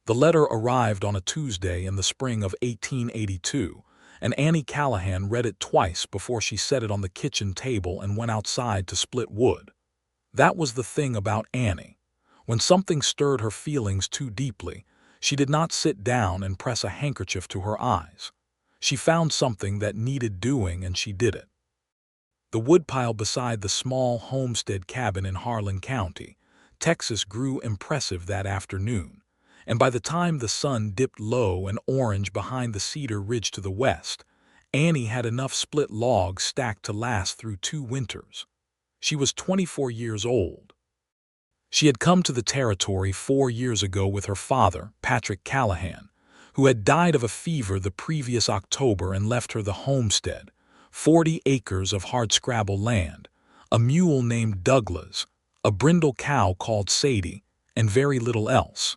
The letter arrived on a Tuesday in the spring of 1882, and Annie Callahan read it twice before she set it on the kitchen table and went outside to split wood. That was the thing about Annie. When something stirred her feelings too deeply, she did not sit down and press a handkerchief to her eyes. She found something that needed doing and she did it. The woodpile beside the small homestead cabin in Harlan County, Texas grew impressive that afternoon, and by the time the sun dipped low and orange behind the cedar ridge to the west, Annie had enough split logs stacked to last through 2 winters. She was 24 years old. She had come to the territory 4 years ago with her father, Patrick Callahan, who had died of a fever the previous October and left her the homestead, 40 acres of hardscrabble land, a mule named Douglas, a brindle cow called Sadie, and very little else.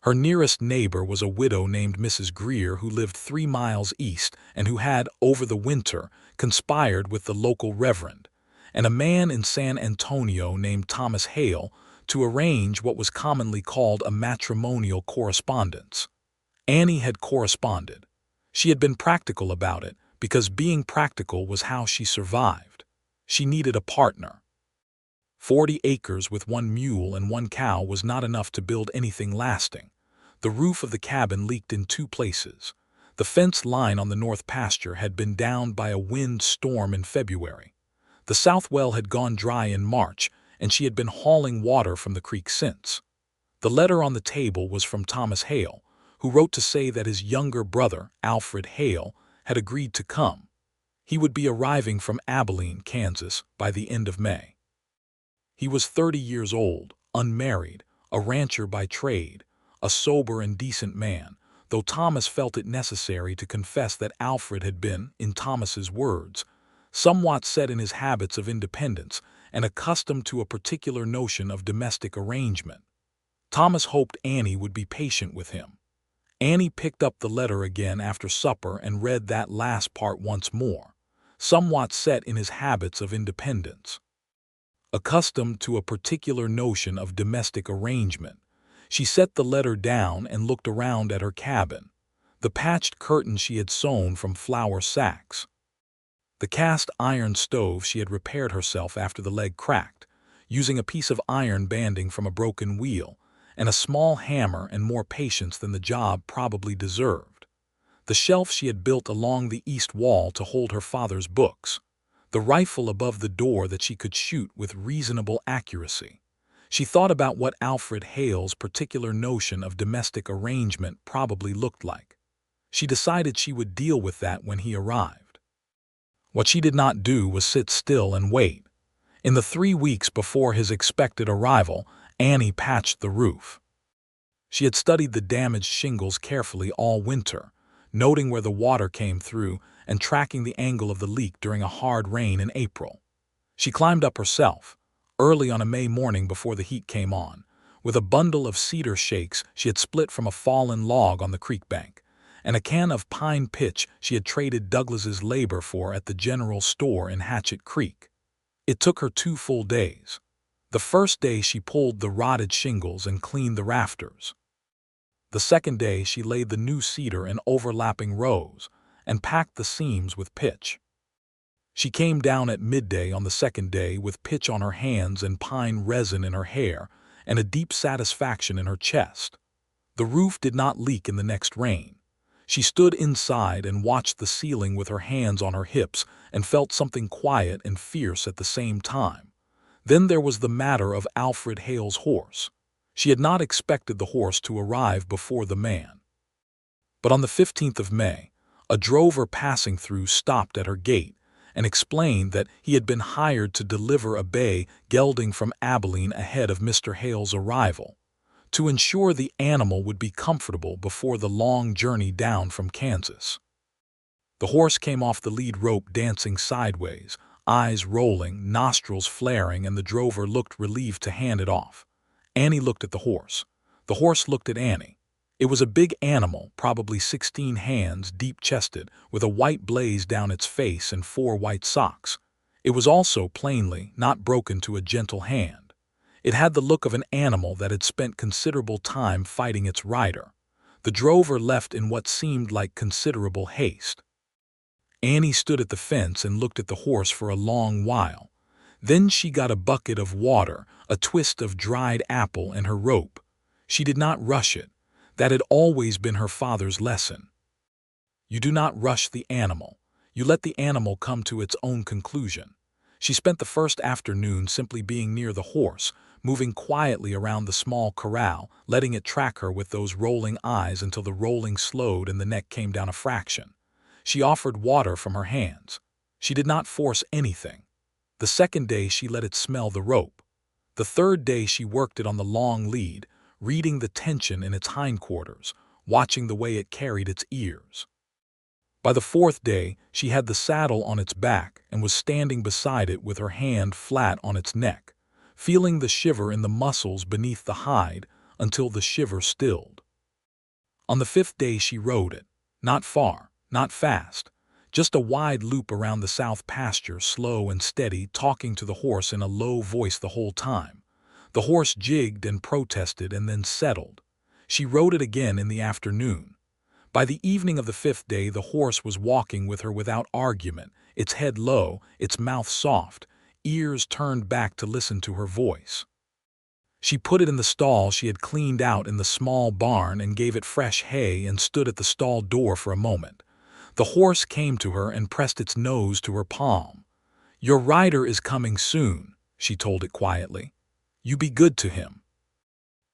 Her nearest neighbor was a widow named Mrs. Greer who lived 3 miles east and who had, over the winter, conspired with the local reverend, and a man in San Antonio named Thomas Hale to arrange what was commonly called a matrimonial correspondence. Annie had corresponded. She had been practical about it, because being practical was how she survived. She needed a partner. 40 acres with 1 mule and 1 cow was not enough to build anything lasting. The roof of the cabin leaked in 2 places. The fence line on the north pasture had been down by a wind storm in February. The south well had gone dry in March, and she had been hauling water from the creek since. The letter on the table was from Thomas Hale, who wrote to say that his younger brother, Alfred Hale, had agreed to come. He would be arriving from Abilene, Kansas, by the end of May. He was 30 years old, unmarried, a rancher by trade, a sober and decent man, though Thomas felt it necessary to confess that Alfred had been, in Thomas's words, somewhat set in his habits of independence and accustomed to a particular notion of domestic arrangement. Thomas hoped Annie would be patient with him. Annie picked up the letter again after supper and read that last part once more, somewhat set in his habits of independence. Accustomed to a particular notion of domestic arrangement, she set the letter down and looked around at her cabin, the patched curtains she had sewn from flour sacks, the cast iron stove she had repaired herself after the leg cracked, using a piece of iron banding from a broken wheel, and a small hammer and more patience than the job probably deserved. The shelf she had built along the east wall to hold her father's books, the rifle above the door that she could shoot with reasonable accuracy. She thought about what Alfred Hale's particular notion of domestic arrangement probably looked like. She decided she would deal with that when he arrived. What she did not do was sit still and wait. In the 3 weeks before his expected arrival, Annie patched the roof. She had studied the damaged shingles carefully all winter, noting where the water came through and tracking the angle of the leak during a hard rain in April. She climbed up herself, early on a May morning before the heat came on, with a bundle of cedar shakes she had split from a fallen log on the creek bank, and a can of pine pitch she had traded Douglas's labor for at the general store in Hatchet Creek. It took her 2 full days. The first day she pulled the rotted shingles and cleaned the rafters. The second day she laid the new cedar in overlapping rows and packed the seams with pitch. She came down at midday on the second day with pitch on her hands and pine resin in her hair and a deep satisfaction in her chest. The roof did not leak in the next rain. She stood inside and watched the ceiling with her hands on her hips and felt something quiet and fierce at the same time. Then there was the matter of Alfred Hale's horse. She had not expected the horse to arrive before the man. But on the 15th of May, a drover passing through stopped at her gate and explained that he had been hired to deliver a bay gelding from Abilene ahead of Mr. Hale's arrival, to ensure the animal would be comfortable before the long journey down from Kansas. The horse came off the lead rope dancing sideways, eyes rolling, nostrils flaring, and the drover looked relieved to hand it off. Annie looked at the horse. The horse looked at Annie. It was a big animal, probably 16 hands, deep-chested, with a white blaze down its face and 4 white socks. It was also, plainly, not broken to a gentle hand. It had the look of an animal that had spent considerable time fighting its rider. The drover left in what seemed like considerable haste. Annie stood at the fence and looked at the horse for a long while. Then she got a bucket of water, a twist of dried apple, and her rope. She did not rush it. That had always been her father's lesson. You do not rush the animal. You let the animal come to its own conclusion. She spent the first afternoon simply being near the horse, moving quietly around the small corral, letting it track her with those rolling eyes until the rolling slowed and the neck came down a fraction. She offered water from her hands. She did not force anything. The second day she let it smell the rope. The third day she worked it on the long lead, reading the tension in its hindquarters, watching the way it carried its ears. By the fourth day, she had the saddle on its back and was standing beside it with her hand flat on its neck, feeling the shiver in the muscles beneath the hide until the shiver stilled. On the fifth day she rode it, not far, not fast, just a wide loop around the south pasture, slow and steady, talking to the horse in a low voice the whole time. The horse jigged and protested and then settled. She rode it again in the afternoon. By the evening of the fifth day, the horse was walking with her without argument, its head low, its mouth soft, ears turned back to listen to her voice. She put it in the stall she had cleaned out in the small barn and gave it fresh hay and stood at the stall door for a moment. The horse came to her and pressed its nose to her palm. "Your rider is coming soon," she told it quietly. "You be good to him."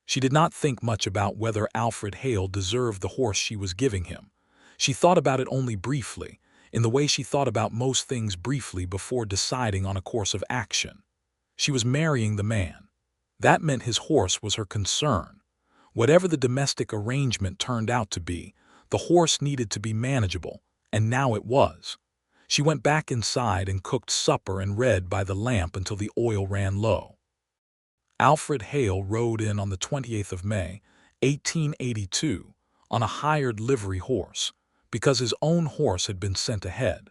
She did not think much about whether Alfred Hale deserved the horse she was giving him. She thought about it only briefly, in the way she thought about most things briefly before deciding on a course of action. She was marrying the man. That meant his horse was her concern. Whatever the domestic arrangement turned out to be, the horse needed to be manageable, and now it was. She went back inside and cooked supper and read by the lamp until the oil ran low. Alfred Hale rode in on the 28th of May, 1882, on a hired livery horse, because his own horse had been sent ahead.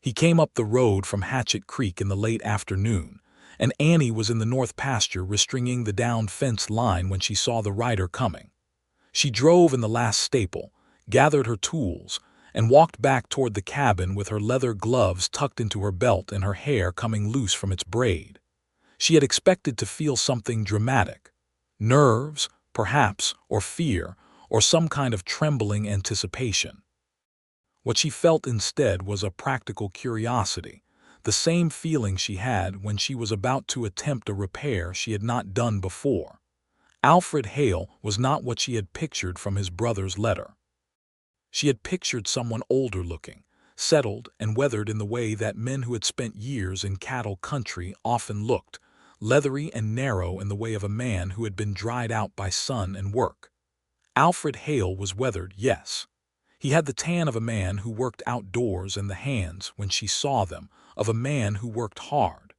He came up the road from Hatchet Creek in the late afternoon, and Annie was in the north pasture restringing the down fence line when she saw the rider coming. She drove in the last staple, gathered her tools, and walked back toward the cabin with her leather gloves tucked into her belt and her hair coming loose from its braid. She had expected to feel something dramatic. Nerves, perhaps, or fear, or some kind of trembling anticipation. What she felt instead was a practical curiosity, the same feeling she had when she was about to attempt a repair she had not done before. Alfred Hale was not what she had pictured from his brother's letter. She had pictured someone older-looking, settled and weathered in the way that men who had spent years in cattle country often looked, leathery and narrow in the way of a man who had been dried out by sun and work. Alfred Hale was weathered, yes. He had the tan of a man who worked outdoors and the hands, when she saw them, of a man who worked hard.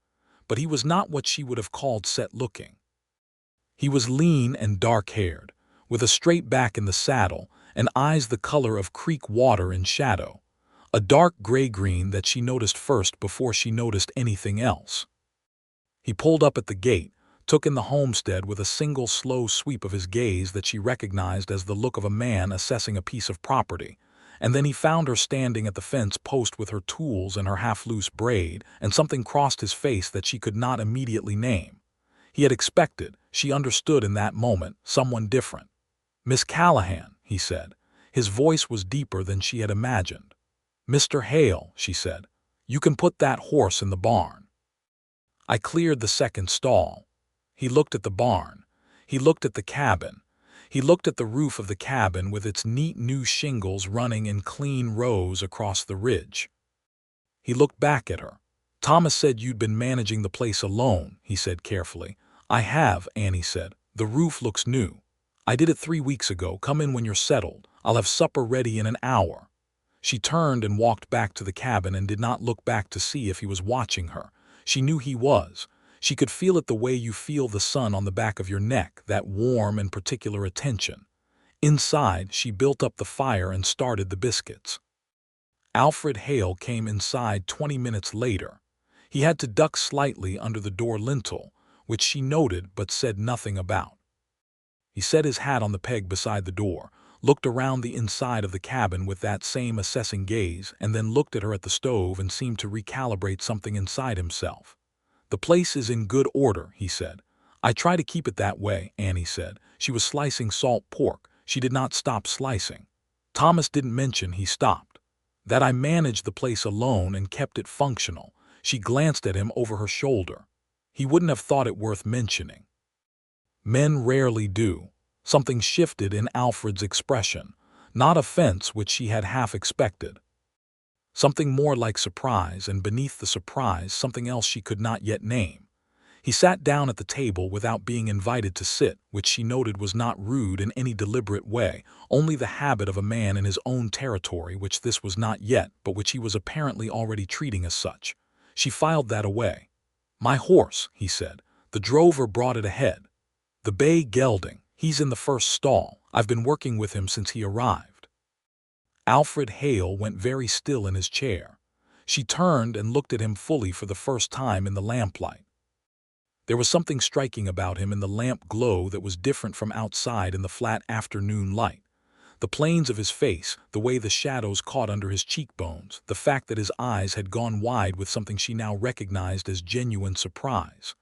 But he was not what she would have called set-looking. He was lean and dark-haired, with a straight back in the saddle and eyes the color of creek water in shadow, a dark gray-green that she noticed first before she noticed anything else. He pulled up at the gate, took in the homestead with a single slow sweep of his gaze that she recognized as the look of a man assessing a piece of property, and then he found her standing at the fence post with her tools and her half-loose braid, and something crossed his face that she could not immediately name. He had expected, she understood in that moment, someone different. "Miss Callahan," he said. His voice was deeper than she had imagined. "Mr. Hale," she said, "you can put that horse in the barn." I cleared the second stall. He looked at the barn. He looked at the cabin. He looked at the roof of the cabin with its neat new shingles running in clean rows across the ridge. He looked back at her. "Thomas said you'd been managing the place alone," he said carefully. "I have," Annie said. "The roof looks new. I did it 3 weeks ago. Come in when you're settled. I'll have supper ready in an hour." She turned and walked back to the cabin and did not look back to see if he was watching her. She knew he was. She could feel it the way you feel the sun on the back of your neck, that warm and particular attention. Inside, she built up the fire and started the biscuits. Alfred Hale came inside 20 minutes later. He had to duck slightly under the door lintel, which she noted but said nothing about. He set his hat on the peg beside the door, looked around the inside of the cabin with that same assessing gaze, and then looked at her at the stove and seemed to recalibrate something inside himself. "The place is in good order," he said. "I try to keep it that way," Annie said. She was slicing salt pork. She did not stop slicing. "Thomas didn't mention," he stopped, "that I managed the place alone and kept it functional." She glanced at him over her shoulder. "He wouldn't have thought it worth mentioning." Men rarely do. Something shifted in Alfred's expression, not offense, which she had half expected. Something more like surprise, and beneath the surprise, something else she could not yet name. He sat down at the table without being invited to sit, which she noted was not rude in any deliberate way, only the habit of a man in his own territory, which this was not yet, but which he was apparently already treating as such. She filed that away. "My horse," he said. "The drover brought it ahead. The bay gelding. He's in the first stall. I've been working with him since he arrived." Alfred Hale went very still in his chair. She turned and looked at him fully for the first time in the lamplight. There was something striking about him in the lamp glow that was different from outside in the flat afternoon light. The planes of his face, the way the shadows caught under his cheekbones, the fact that his eyes had gone wide with something she now recognized as genuine surprise.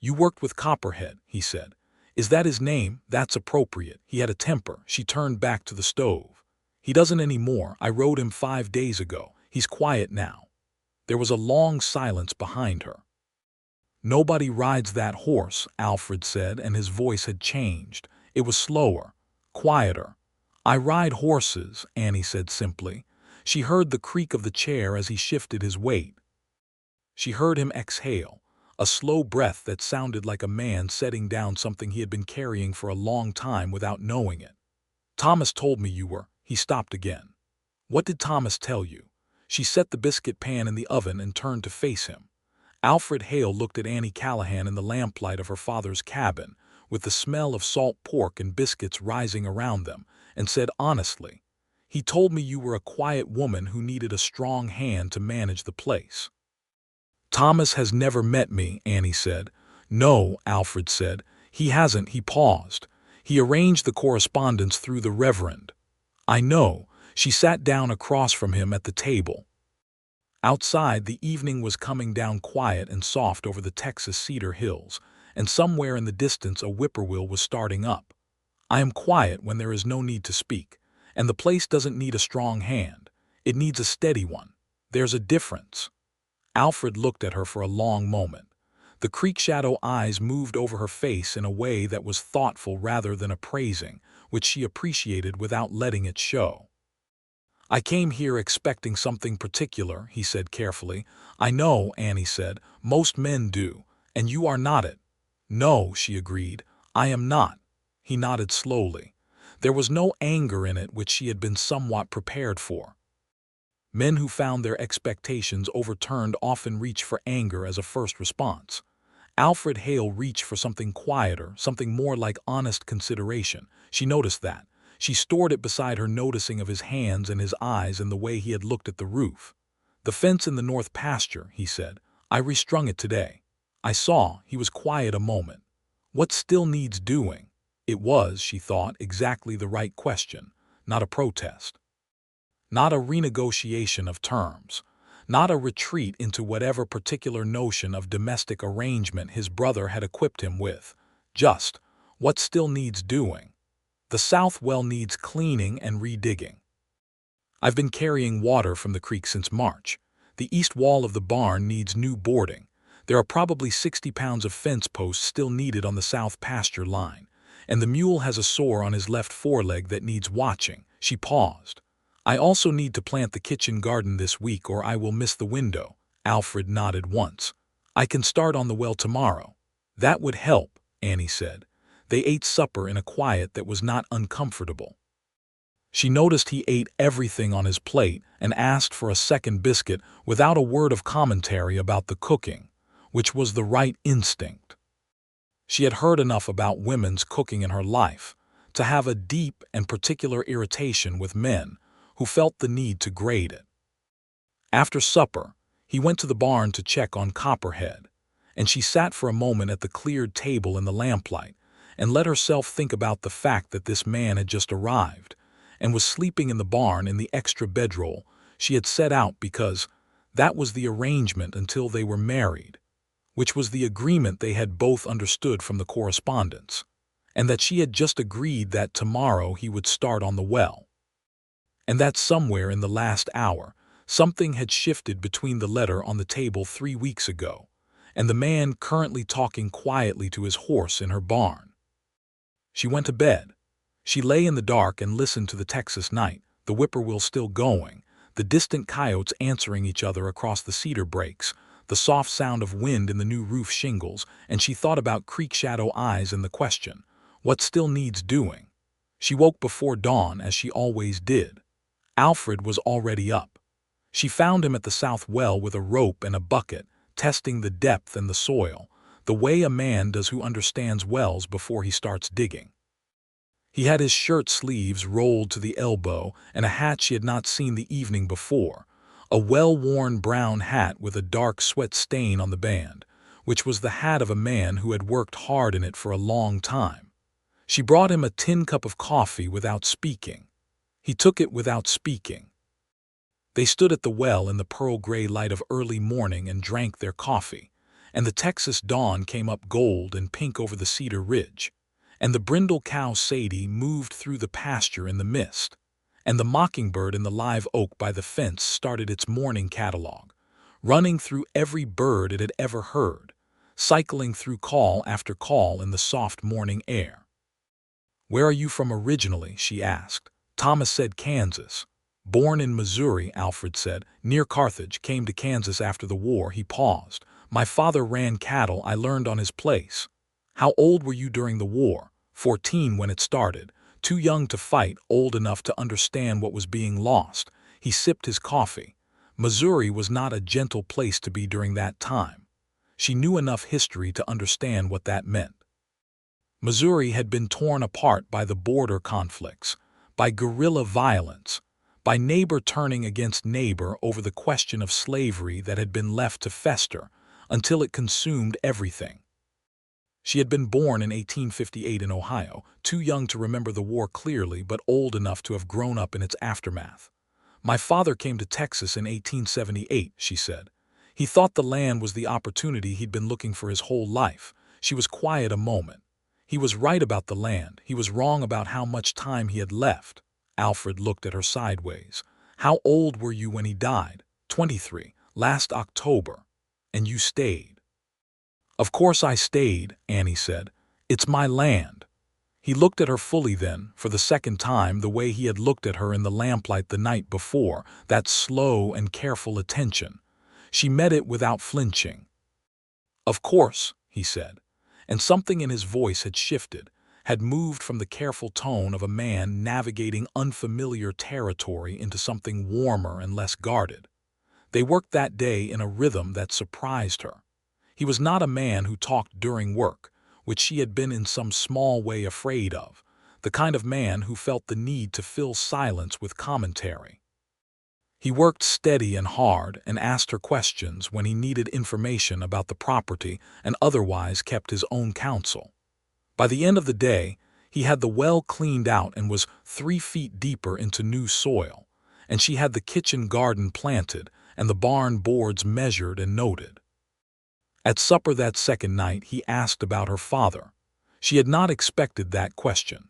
"You worked with Copperhead," he said. "Is that his name? That's appropriate. He had a temper." She turned back to the stove. "He doesn't anymore. I rode him 5 days ago. He's quiet now." There was a long silence behind her. "Nobody rides that horse," Alfred said, and his voice had changed. It was slower, quieter. "I ride horses," Annie said simply. She heard the creak of the chair as he shifted his weight. She heard him exhale, a slow breath that sounded like a man setting down something he had been carrying for a long time without knowing it. "Thomas told me you were—" He stopped again. "What did Thomas tell you?" She set the biscuit pan in the oven and turned to face him. Alfred Hale looked at Annie Callahan in the lamplight of her father's cabin, with the smell of salt pork and biscuits rising around them, and said honestly, "He told me you were a quiet woman who needed a strong hand to manage the place." "Thomas has never met me," Annie said. "No," Alfred said. "He hasn't." He paused. "He arranged the correspondence through the Reverend." "I know." She sat down across from him at the table. Outside, the evening was coming down quiet and soft over the Texas cedar hills, and somewhere in the distance a whippoorwill was starting up. "I am quiet when there is no need to speak, and the place doesn't need a strong hand. It needs a steady one. There's a difference." Alfred looked at her for a long moment. The creek-shadow eyes moved over her face in a way that was thoughtful rather than appraising, which she appreciated without letting it show. "I came here expecting something particular," he said carefully. "I know," Annie said. "Most men do. And you are not it." "No," she agreed. "I am not." He nodded slowly. There was no anger in it, which she had been somewhat prepared for. Men who found their expectations overturned often reach for anger as a first response. Alfred Hale reached for something quieter, something more like honest consideration. She noticed that. She stored it beside her, noticing of his hands and his eyes and the way he had looked at the roof. "The fence in the north pasture," he said. "I restrung it today." I saw. He was quiet a moment. "What still needs doing?" It was, she thought, exactly the right question, not a protest. Not a renegotiation of terms. Not a retreat into whatever particular notion of domestic arrangement his brother had equipped him with. Just, what still needs doing? "The south well needs cleaning and redigging. I've been carrying water from the creek since March. The east wall of the barn needs new boarding. There are probably 60 pounds of fence posts still needed on the south pasture line. And the mule has a sore on his left foreleg that needs watching." She paused. "I also need to plant the kitchen garden this week or I will miss the window." Alfred nodded once. "I can start on the well tomorrow." "That would help," Annie said. They ate supper in a quiet that was not uncomfortable. She noticed he ate everything on his plate and asked for a second biscuit without a word of commentary about the cooking, which was the right instinct. She had heard enough about women's cooking in her life to have a deep and particular irritation with men who felt the need to grade it. After supper, he went to the barn to check on Copperhead. and she sat for a moment at the cleared table in the lamplight and let herself think about the fact that this man had just arrived and was sleeping in the barn in the extra bedroll she had set out because that was the arrangement until they were married, which was the agreement they had both understood from the correspondence, and that she had just agreed that tomorrow he would start on the well. And that somewhere in the last hour, something had shifted between the letter on the table 3 weeks ago and the man currently talking quietly to his horse in her barn. She went to bed. She lay in the dark and listened to the Texas night, the whippoorwill still going, the distant coyotes answering each other across the cedar breaks, the soft sound of wind in the new roof shingles, and she thought about Creek Shadow Eyes and the question, what still needs doing? She woke before dawn, as she always did. Alfred was already up. She found him at the south well with a rope and a bucket, testing the depth and the soil, the way a man does who understands wells before he starts digging. He had his shirt sleeves rolled to the elbow and a hat she had not seen the evening before, a well-worn brown hat with a dark sweat stain on the band, which was the hat of a man who had worked hard in it for a long time. She brought him a tin cup of coffee without speaking. He took it without speaking. They stood at the well in the pearl-gray light of early morning and drank their coffee, and the Texas dawn came up gold and pink over the cedar ridge, and the brindle cow Sadie moved through the pasture in the mist, and the mockingbird in the live oak by the fence started its morning catalog, running through every bird it had ever heard, cycling through call after call in the soft morning air. "Where are you from originally?" she asked. Thomas said Kansas. "Born in Missouri," Alfred said. "Near Carthage, came to Kansas after the war." He paused. "My father ran cattle. I learned on his place." "How old were you during the war?" 14 when it started. Too young to fight, old enough to understand what was being lost. He sipped his coffee. Missouri was not a gentle place to be during that time. She knew enough history to understand what that meant. Missouri had been torn apart by the border conflicts, by guerrilla violence, by neighbor turning against neighbor over the question of slavery that had been left to fester until it consumed everything. She had been born in 1858 in Ohio, too young to remember the war clearly but old enough to have grown up in its aftermath. "My father came to Texas in 1878, she said. "He thought the land was the opportunity he'd been looking for his whole life." She was quiet a moment. "He was right about the land. He was wrong about how much time he had left." Alfred looked at her sideways. "How old were you when he died?" 23, last October. "And you stayed?" "Of course I stayed," Annie said. "It's my land." He looked at her fully then, for the second time, the way he had looked at her in the lamplight the night before, that slow and careful attention. She met it without flinching. "Of course," he said, and something in his voice had shifted, had moved from the careful tone of a man navigating unfamiliar territory into something warmer and less guarded. They worked that day in a rhythm that surprised her. He was not a man who talked during work, which she had been in some small way afraid of, the kind of man who felt the need to fill silence with commentary. He worked steady and hard and asked her questions when he needed information about the property and otherwise kept his own counsel. By the end of the day, he had the well cleaned out and was 3 feet deeper into new soil, and she had the kitchen garden planted and the barn boards measured and noted. At supper that second night, he asked about her father. She had not expected that question.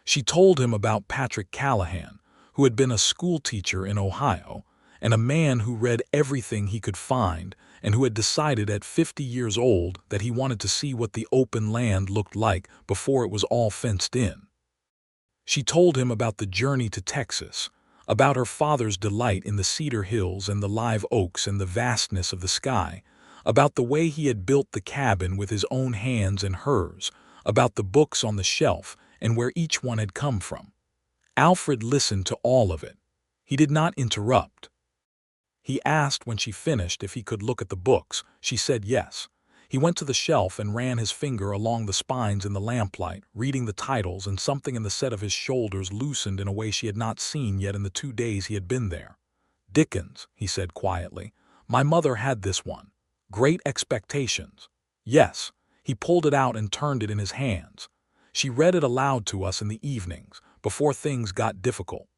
She told him about Patrick Callahan, who had been a school teacher in Ohio, and a man who read everything he could find and who had decided at 50 years old that he wanted to see what the open land looked like before it was all fenced in. She told him about the journey to Texas, about her father's delight in the cedar hills and the live oaks and the vastness of the sky, about the way he had built the cabin with his own hands and hers, about the books on the shelf and where each one had come from. Alfred listened to all of it. He did not interrupt. He asked when she finished if he could look at the books. She said yes. He went to the shelf and ran his finger along the spines in the lamplight, reading the titles, and something in the set of his shoulders loosened in a way she had not seen yet in the 2 days he had been there. "Dickens," he said quietly. "My mother had this one. Great Expectations." Yes. He pulled it out and turned it in his hands. She read it aloud to us in the evenings, before things got difficult.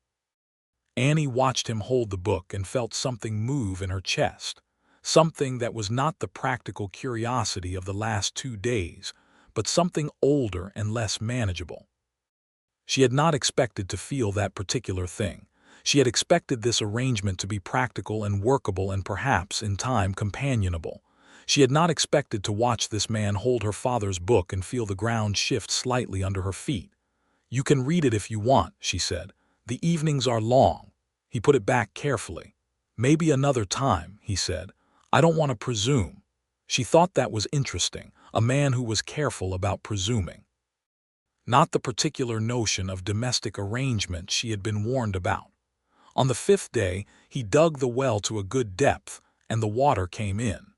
Annie watched him hold the book and felt something move in her chest, something that was not the practical curiosity of the last 2 days, but something older and less manageable. She had not expected to feel that particular thing. She had expected this arrangement to be practical and workable and perhaps, in time, companionable. She had not expected to watch this man hold her father's book and feel the ground shift slightly under her feet. "You can read it if you want," she said. "The evenings are long." He put it back carefully. "Maybe another time," he said. "I don't want to presume." She thought that was interesting, a man who was careful about presuming. Not the particular notion of domestic arrangement she had been warned about. On the 5th day, he dug the well to a good depth, and the water came in.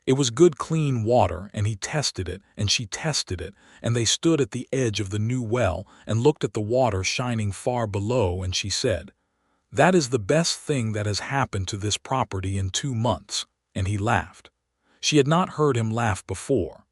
It was good clean water, and he tested it, and she tested it, and they stood at the edge of the new well and looked at the water shining far below, and she said, "That is the best thing that has happened to this property in 2 months," and he laughed. She had not heard him laugh before.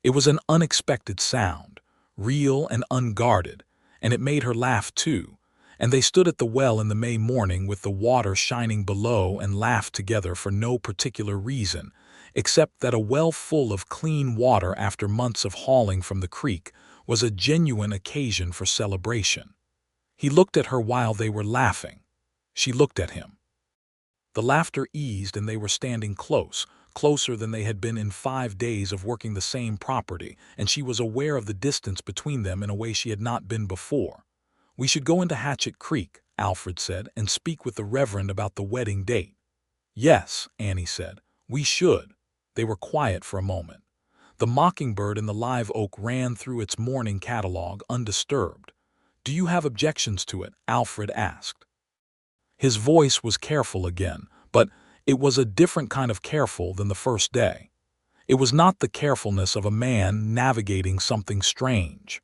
It was an unexpected sound, real and unguarded, and it made her laugh too, and they stood at the well in the May morning with the water shining below and laughed together for no particular reason, except that a well full of clean water after months of hauling from the creek was a genuine occasion for celebration. He looked at her while they were laughing. She looked at him. The laughter eased and they were standing close, closer than they had been in 5 days of working the same property, and she was aware of the distance between them in a way she had not been before. "We should go into Hatchet Creek," Alfred said, "and speak with the Reverend about the wedding date." "Yes," Annie said, "we should." They were quiet for a moment. The mockingbird in the live oak ran through its morning catalogue undisturbed. "Do you have objections to it?" Alfred asked. His voice was careful again, but it was a different kind of careful than the first day. It was not the carefulness of a man navigating something strange.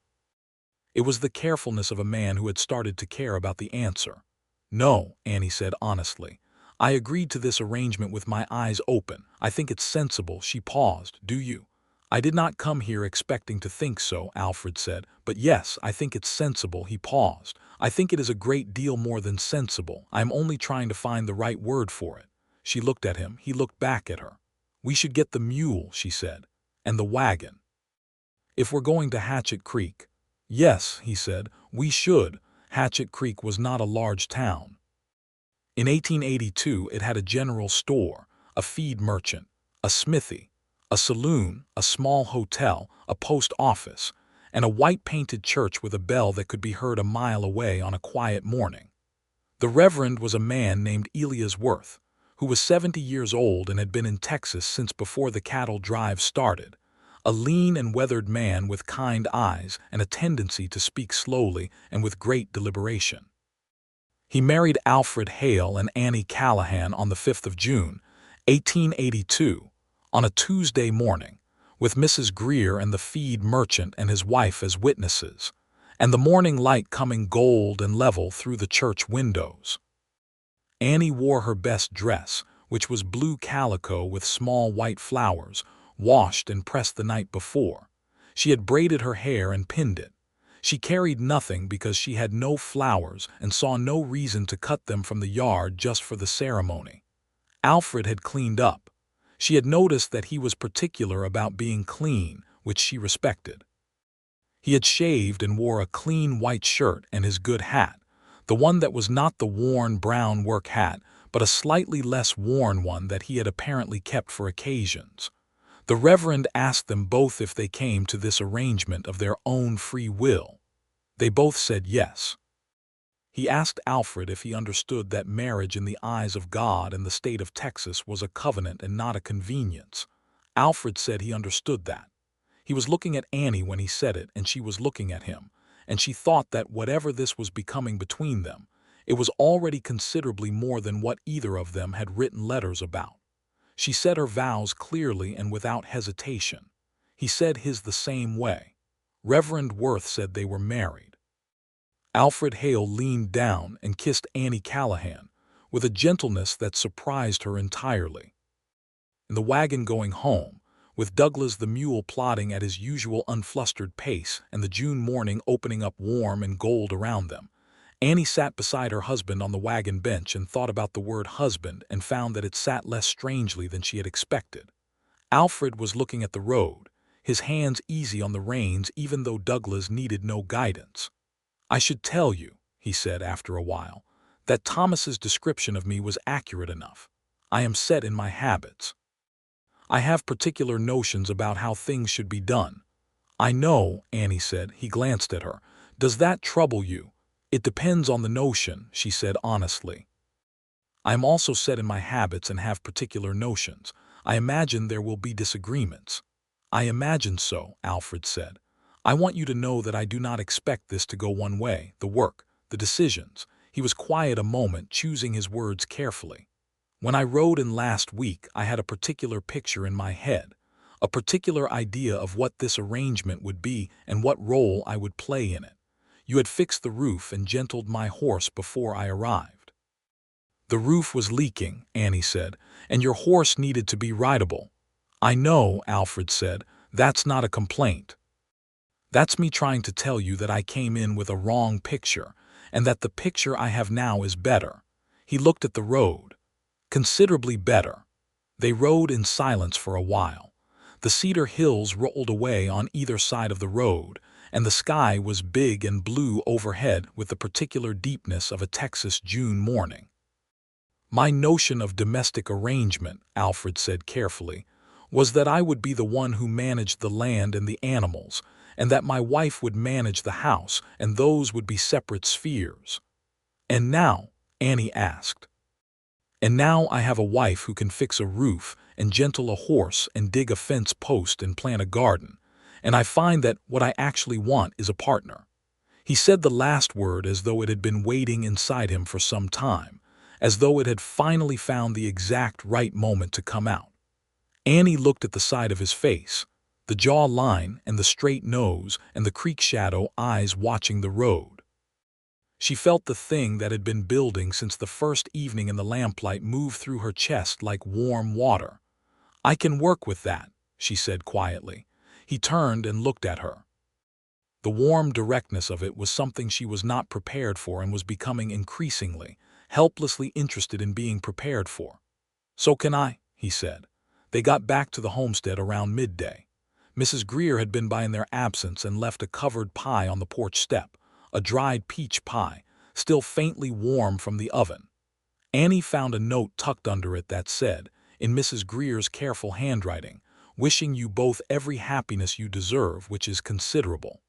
It was the carefulness of a man who had started to care about the answer. "No," Annie said honestly. "I agreed to this arrangement with my eyes open. I think it's sensible." She paused. "Do you?" "I did not come here expecting to think so," Alfred said. "But yes, I think it's sensible." He paused. "I think it is a great deal more than sensible. I am only trying to find the right word for it." She looked at him. He looked back at her. "We should get the mule," she said, "and the wagon. If we're going to Hatchet Creek." "Yes," he said, "we should." Hatchet Creek was not a large town. In 1882 it had a general store, a feed merchant, a smithy, a saloon, a small hotel, a post office, and a white-painted church with a bell that could be heard a mile away on a quiet morning. The Reverend was a man named Elias Worth, who was 70 years old and had been in Texas since before the cattle drive started, a lean and weathered man with kind eyes and a tendency to speak slowly and with great deliberation. He married Alfred Hale and Annie Callahan on the 5th of June, 1882, on a Tuesday morning, with Mrs. Greer and the feed merchant and his wife as witnesses, and the morning light coming gold and level through the church windows. Annie wore her best dress, which was blue calico with small white flowers, washed and pressed the night before. She had braided her hair and pinned it. She carried nothing because she had no flowers and saw no reason to cut them from the yard just for the ceremony. Alfred had cleaned up. She had noticed that he was particular about being clean, which she respected. He had shaved and wore a clean white shirt and his good hat, the one that was not the worn brown work hat, but a slightly less worn one that he had apparently kept for occasions. The Reverend asked them both if they came to this arrangement of their own free will. They both said yes. He asked Alfred if he understood that marriage in the eyes of God and the state of Texas was a covenant and not a convenience. Alfred said he understood that. He was looking at Annie when he said it, and she was looking at him, and she thought that whatever this was becoming between them, it was already considerably more than what either of them had written letters about. She said her vows clearly and without hesitation. He said his the same way. Reverend Worth said they were married. Alfred Hale leaned down and kissed Annie Callahan with a gentleness that surprised her entirely. In the wagon going home, with Douglas the mule plodding at his usual unflustered pace and the June morning opening up warm and gold around them. Annie sat beside her husband on the wagon bench and thought about the word husband and found that it sat less strangely than she had expected. Alfred was looking at the road, his hands easy on the reins even though Douglas needed no guidance. "I should tell you," he said after a while, "that Thomas's description of me was accurate enough. I am set in my habits. I have particular notions about how things should be done." "I know," Annie said. He glanced at her. "Does that trouble you?" "It depends on the notion," she said honestly. "I am also set in my habits and have particular notions. I imagine there will be disagreements." "I imagine so," Alfred said. "I want you to know that I do not expect this to go one way, the work, the decisions." He was quiet a moment, choosing his words carefully. "When I rode in last week, I had a particular picture in my head, a particular idea of what this arrangement would be and what role I would play in it. You had fixed the roof and gentled my horse before I arrived." "The roof was leaking," Annie said, "and your horse needed to be rideable." "I know," Alfred said. "That's not a complaint. That's me trying to tell you that I came in with a wrong picture, and that the picture I have now is better." He looked at the road. "Considerably better." They rode in silence for a while. The cedar hills rolled away on either side of the road, and the sky was big and blue overhead with the particular deepness of a Texas June morning. "My notion of domestic arrangement," Alfred said carefully, "was that I would be the one who managed the land and the animals, and that my wife would manage the house, and those would be separate spheres." "And now?" Annie asked. "And now I have a wife who can fix a roof and gentle a horse and dig a fence post and plant a garden, and I find that what I actually want is a partner." He said the last word as though it had been waiting inside him for some time, as though it had finally found the exact right moment to come out. Annie looked at the side of his face, the jaw line and the straight nose and the creek shadow eyes watching the road. She felt the thing that had been building since the first evening in the lamplight move through her chest like warm water. "I can work with that," she said quietly. He turned and looked at her. The warm directness of it was something she was not prepared for and was becoming increasingly, helplessly interested in being prepared for. "So can I," he said. They got back to the homestead around midday. Mrs. Greer had been by in their absence and left a covered pie on the porch step, a dried peach pie, still faintly warm from the oven. Annie found a note tucked under it that said, in Mrs. Greer's careful handwriting, "Wishing you both every happiness you deserve, which is considerable."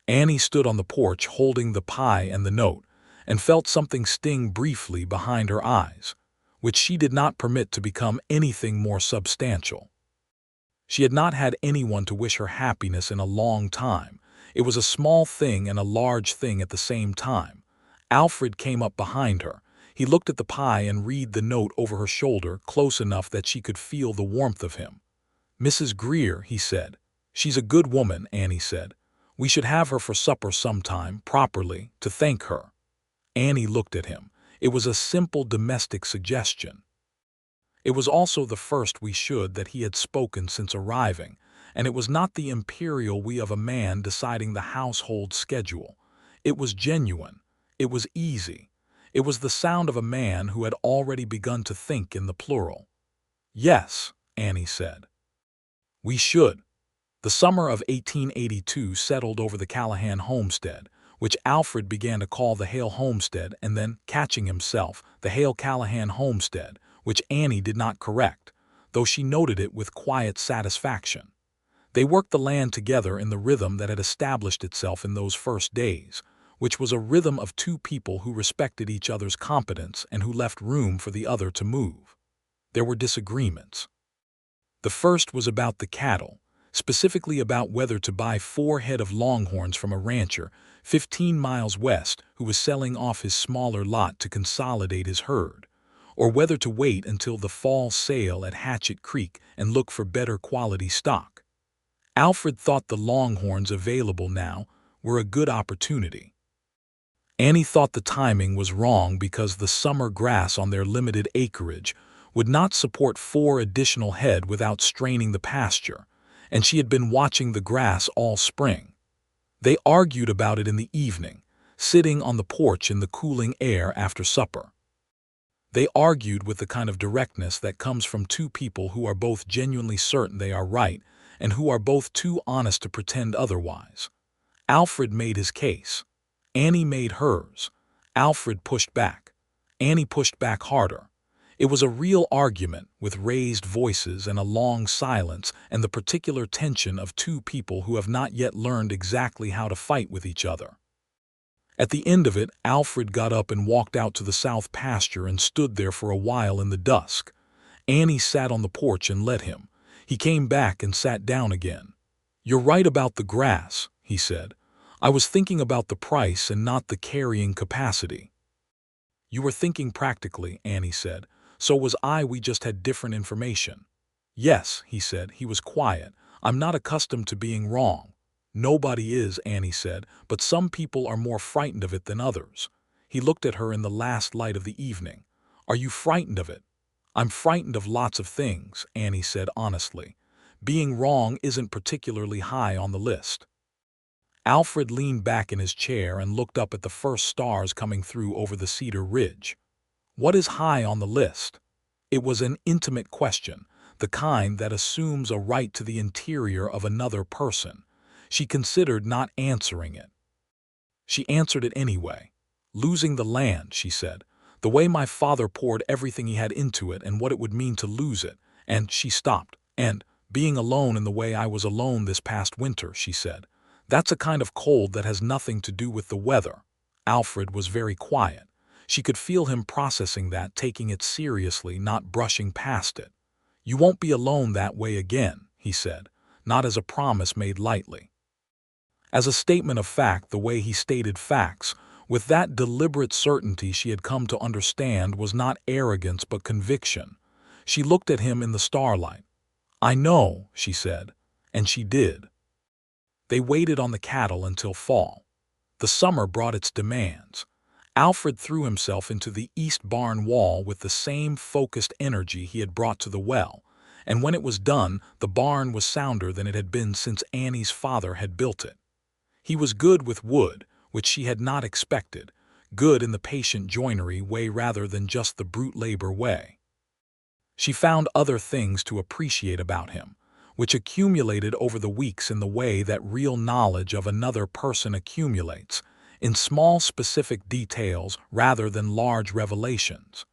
Annie stood on the porch holding the pie and the note, and felt something sting briefly behind her eyes, which she did not permit to become anything more substantial. She had not had anyone to wish her happiness in a long time. It was a small thing and a large thing at the same time. Alfred came up behind her. He looked at the pie and read the note over her shoulder close enough that she could feel the warmth of him. "Mrs. Greer," he said. "She's a good woman," Annie said. "We should have her for supper sometime, properly, to thank her." Annie looked at him. It was a simple domestic suggestion. It was also the first "we should" that he had spoken since arriving, and it was not the imperial we of a man deciding the household schedule. It was genuine. It was easy. It was the sound of a man who had already begun to think in the plural. "Yes," Annie said. "We should." The summer of 1882 settled over the Callahan homestead, which Alfred began to call the Hale homestead, and then, catching himself, the Hale-Callahan homestead, which Annie did not correct, though she noted it with quiet satisfaction. They worked the land together in the rhythm that had established itself in those first days, which was a rhythm of two people who respected each other's competence and who left room for the other to move. There were disagreements. The first was about the cattle, specifically about whether to buy 4 head of longhorns from a rancher 15 miles west who was selling off his smaller lot to consolidate his herd, or whether to wait until the fall sale at Hatchet Creek and look for better quality stock. Alfred thought the longhorns available now were a good opportunity. Annie thought the timing was wrong because the summer grass on their limited acreage would not support 4 additional head without straining the pasture, and she had been watching the grass all spring. They argued about it in the evening, sitting on the porch in the cooling air after supper. They argued with the kind of directness that comes from two people who are both genuinely certain they are right and who are both too honest to pretend otherwise. Alfred made his case. Annie made hers. Alfred pushed back. Annie pushed back harder. It was a real argument, with raised voices and a long silence and the particular tension of two people who have not yet learned exactly how to fight with each other. At the end of it, Alfred got up and walked out to the south pasture and stood there for a while in the dusk. Annie sat on the porch and let him. He came back and sat down again. "You're right about the grass," he said. "I was thinking about the price and not the carrying capacity." "You were thinking practically," Annie said. "So was I. We just had different information." "Yes," he said. He was quiet. "I'm not accustomed to being wrong." "Nobody is," Annie said, "but some people are more frightened of it than others." He looked at her in the last light of the evening. "Are you frightened of it?" "I'm frightened of lots of things," Annie said honestly. "Being wrong isn't particularly high on the list." Alfred leaned back in his chair and looked up at the first stars coming through over the cedar ridge. "What is high on the list?" It was an intimate question, the kind that assumes a right to the interior of another person. She considered not answering it. She answered it anyway. "Losing the land," she said. "The way my father poured everything he had into it and what it would mean to lose it." And she stopped. "And being alone in the way I was alone this past winter," she said. "That's a kind of cold that has nothing to do with the weather." Alfred was very quiet. She could feel him processing that, taking it seriously, not brushing past it. "You won't be alone that way again," he said, not as a promise made lightly. As a statement of fact, the way he stated facts, with that deliberate certainty she had come to understand was not arrogance but conviction. She looked at him in the starlight. "I know," she said, and she did. They waited on the cattle until fall. The summer brought its demands. Alfred threw himself into the east barn wall with the same focused energy he had brought to the well, and when it was done, the barn was sounder than it had been since Annie's father had built it. He was good with wood, which she had not expected, good in the patient joinery way rather than just the brute labor way. She found other things to appreciate about him, which accumulated over the weeks in the way that real knowledge of another person accumulates, in small specific details rather than large revelations.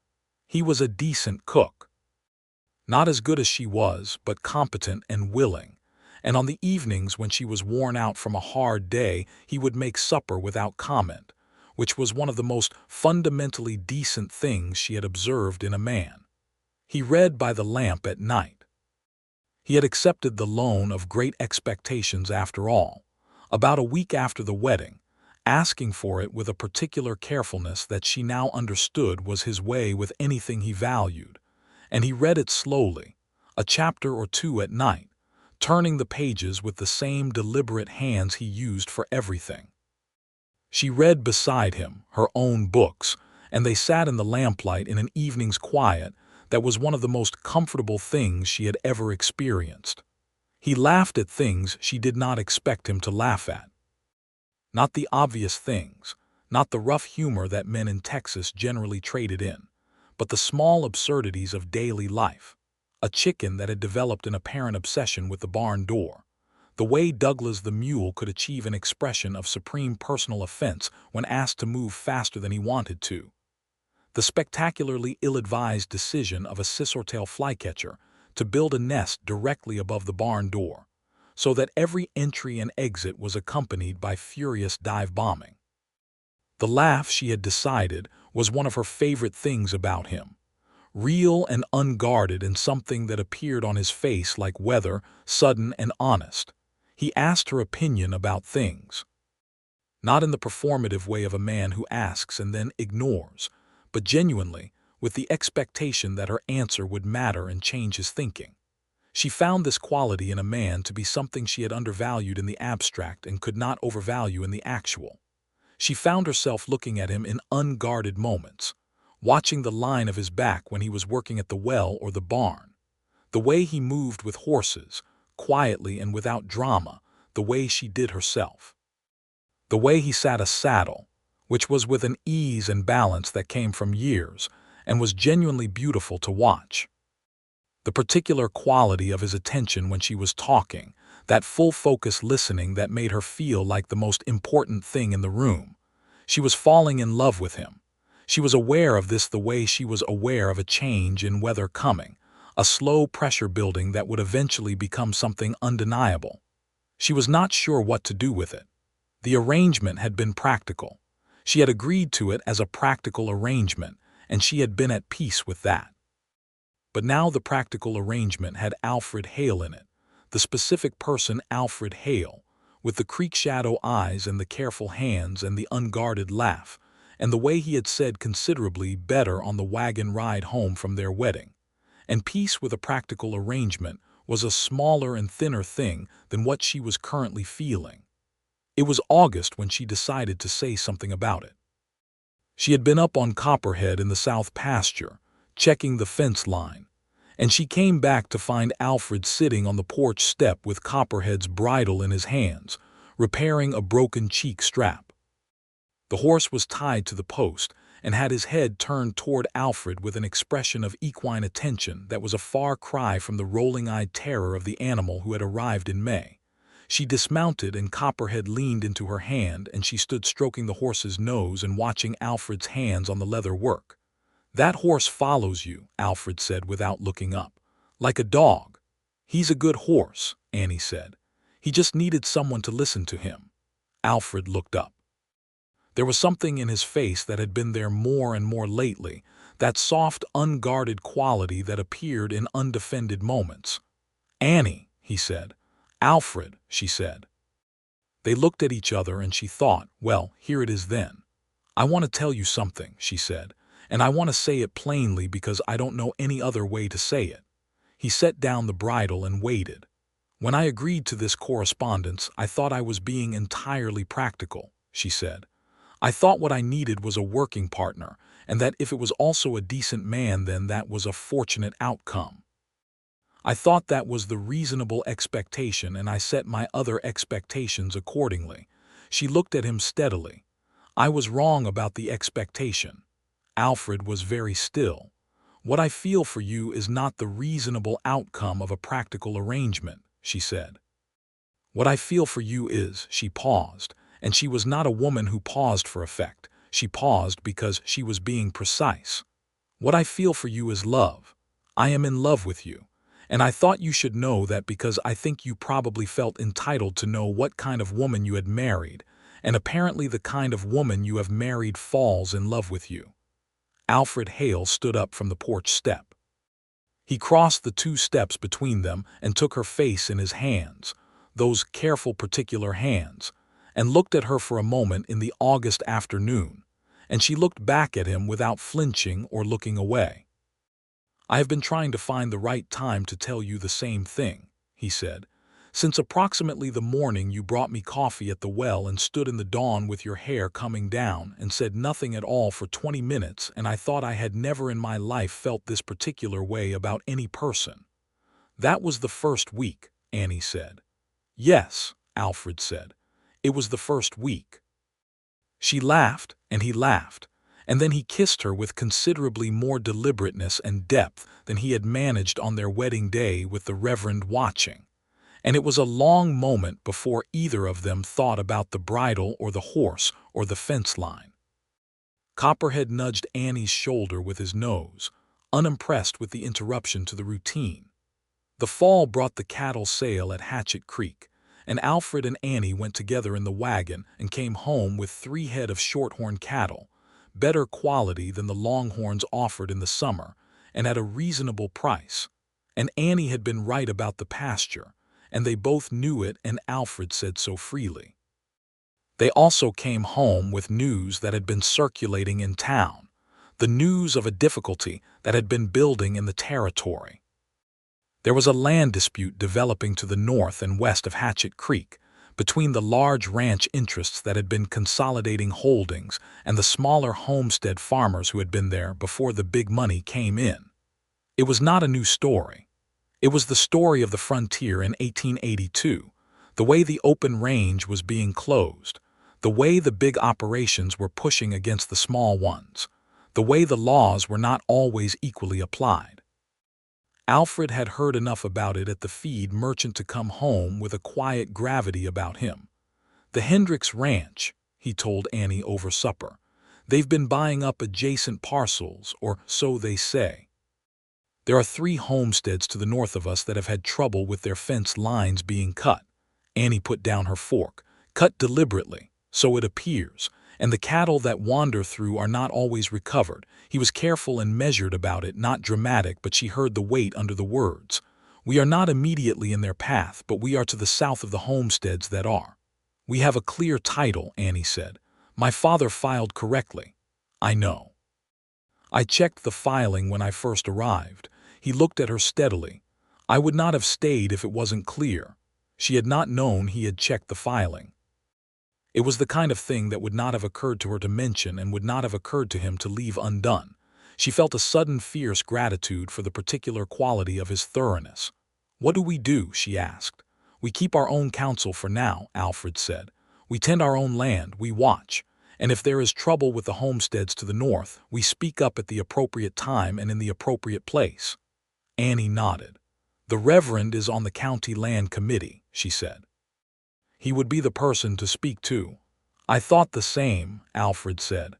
He was a decent cook. Not as good as she was, but competent and willing. And on the evenings when she was worn out from a hard day, he would make supper without comment, which was one of the most fundamentally decent things she had observed in a man. He read by the lamp at night. He had accepted the loan of great expectations after all, about a week after the wedding, asking for it with a particular carefulness that she now understood was his way with anything he valued, and he read it slowly, a chapter or two at night, turning the pages with the same deliberate hands he used for everything. She read beside him, her own books, and they sat in the lamplight in an evening's quiet that was one of the most comfortable things she had ever experienced. He laughed at things she did not expect him to laugh at. Not the obvious things, not the rough humor that men in Texas generally traded in, but the small absurdities of daily life. A chicken that had developed an apparent obsession with the barn door. The way Douglas the mule could achieve an expression of supreme personal offense when asked to move faster than he wanted to. The spectacularly ill-advised decision of a scissortail flycatcher to build a nest directly above the barn door, so that every entry and exit was accompanied by furious dive bombing. The laugh, she had decided, was one of her favorite things about him. Real and unguarded, and something that appeared on his face like weather, sudden and honest. He asked her opinion about things. Not in the performative way of a man who asks and then ignores, but genuinely, with the expectation that her answer would matter and change his thinking. She found this quality in a man to be something she had undervalued in the abstract and could not overvalue in the actual. She found herself looking at him in unguarded moments, watching the line of his back when he was working at the well or the barn, the way he moved with horses, quietly and without drama, the way she did herself, the way he sat a saddle, which was with an ease and balance that came from years and was genuinely beautiful to watch. The particular quality of his attention when she was talking, that full focus listening that made her feel like the most important thing in the room. She was falling in love with him. She was aware of this the way she was aware of a change in weather coming, a slow pressure building that would eventually become something undeniable. She was not sure what to do with it. The arrangement had been practical. She had agreed to it as a practical arrangement, and she had been at peace with that. But now the practical arrangement had Alfred Hale in it, the specific person Alfred Hale, with the creek shadow eyes and the careful hands and the unguarded laugh, and the way he had said considerably better on the wagon ride home from their wedding. And peace with a practical arrangement was a smaller and thinner thing than what she was currently feeling. It was August when she decided to say something about it. She had been up on Copperhead in the south pasture, checking the fence line, and she came back to find Alfred sitting on the porch step with Copperhead's bridle in his hands, repairing a broken cheek strap. The horse was tied to the post and had his head turned toward Alfred with an expression of equine attention that was a far cry from the rolling-eyed terror of the animal who had arrived in May. She dismounted and Copperhead leaned into her hand and she stood stroking the horse's nose and watching Alfred's hands on the leather work. "That horse follows you," Alfred said without looking up. "Like a dog." "He's a good horse," Annie said. "He just needed someone to listen to him." Alfred looked up. There was something in his face that had been there more and more lately, that soft, unguarded quality that appeared in undefended moments. "Annie," he said. "Alfred," she said. They looked at each other and she thought, well, here it is then. "I want to tell you something," she said, "and I want to say it plainly because I don't know any other way to say it." He set down the bridle and waited. "When I agreed to this correspondence, I thought I was being entirely practical," she said. "I thought what I needed was a working partner, and that if it was also a decent man, then that was a fortunate outcome. I thought that was the reasonable expectation, and I set my other expectations accordingly." She looked at him steadily. "I was wrong about the expectation." Alfred was very still. "What I feel for you is not the reasonable outcome of a practical arrangement," she said. "What I feel for you is—" She paused, and she was not a woman who paused for effect. She paused because she was being precise. "What I feel for you is love. I am in love with you. And I thought you should know that because I think you probably felt entitled to know what kind of woman you had married, and apparently the kind of woman you have married falls in love with you." Alfred Hale stood up from the porch step. He crossed the 2 steps between them and took her face in his hands, those careful particular hands, and looked at her for a moment in the August afternoon, and she looked back at him without flinching or looking away. "I have been trying to find the right time to tell you the same thing," he said. "Since approximately the morning you brought me coffee at the well and stood in the dawn with your hair coming down and said nothing at all for 20 minutes, and I thought I had never in my life felt this particular way about any person." "That was the first week," Annie said. "Yes," Alfred said. "It was the first week." She laughed, and he laughed, and then he kissed her with considerably more deliberateness and depth than he had managed on their wedding day with the Reverend watching. And it was a long moment before either of them thought about the bridle or the horse or the fence line. Copperhead nudged Annie's shoulder with his nose, unimpressed with the interruption to the routine. The fall brought the cattle sale at Hatchet Creek, and Alfred and Annie went together in the wagon and came home with 3 head of shorthorn cattle, better quality than the longhorns offered in the summer, and at a reasonable price. And Annie had been right about the pasture, and they both knew it, and Alfred said so freely. They also came home with news that had been circulating in town, the news of a difficulty that had been building in the territory. There was a land dispute developing to the north and west of Hatchet Creek between the large ranch interests that had been consolidating holdings and the smaller homestead farmers who had been there before the big money came in. It was not a new story. It was the story of the frontier in 1882, the way the open range was being closed, the way the big operations were pushing against the small ones, the way the laws were not always equally applied. Alfred had heard enough about it at the feed merchant to come home with a quiet gravity about him. "The Hendricks Ranch," he told Annie over supper. "They've been buying up adjacent parcels, or so they say. There are 3 homesteads to the north of us that have had trouble with their fence lines being cut." Annie put down her fork. "Cut deliberately, so it appears, and the cattle that wander through are not always recovered." He was careful and measured about it, not dramatic, but she heard the weight under the words. "We are not immediately in their path, but we are to the south of the homesteads that are." "We have a clear title," Annie said. "My father filed correctly." "I know. I checked the filing when I first arrived." He looked at her steadily. "I would not have stayed if it wasn't clear." She had not known he had checked the filing. It was the kind of thing that would not have occurred to her to mention and would not have occurred to him to leave undone. She felt a sudden fierce gratitude for the particular quality of his thoroughness. "What do we do?" she asked. "We keep our own counsel for now," Alfred said. "We tend our own land, we watch, and if there is trouble with the homesteads to the north, we speak up at the appropriate time and in the appropriate place." Annie nodded. "The Reverend is on the County Land Committee," she said. "He would be the person to speak to." "I thought the same," Alfred said.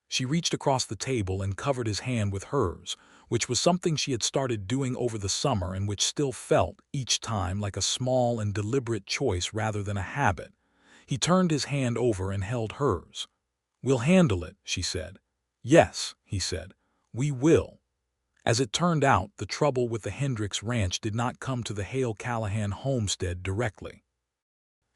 She reached across the table and covered his hand with hers, which was something she had started doing over the summer and which still felt, each time, like a small and deliberate choice rather than a habit. He turned his hand over and held hers. "We'll handle it," she said. "Yes," he said, "we will." As it turned out, the trouble with the Hendricks Ranch did not come to the Hale Callahan homestead directly.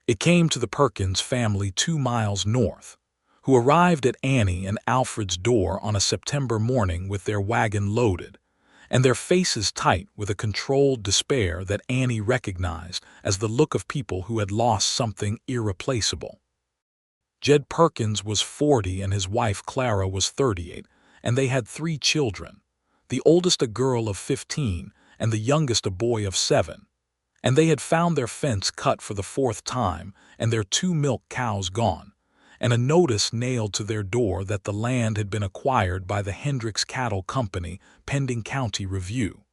It came to the Perkins family 2 miles north, who arrived at Annie and Alfred's door on a September morning with their wagon loaded, and their faces tight with a controlled despair that Annie recognized as the look of people who had lost something irreplaceable. Jed Perkins was 40 and his wife Clara was 38, and they had 3 children, the oldest a girl of 15 and the youngest a boy of 7. And they had found their fence cut for the 4th time and their 2 milk cows gone, and a notice nailed to their door that the land had been acquired by the Hendricks Cattle Company pending county review.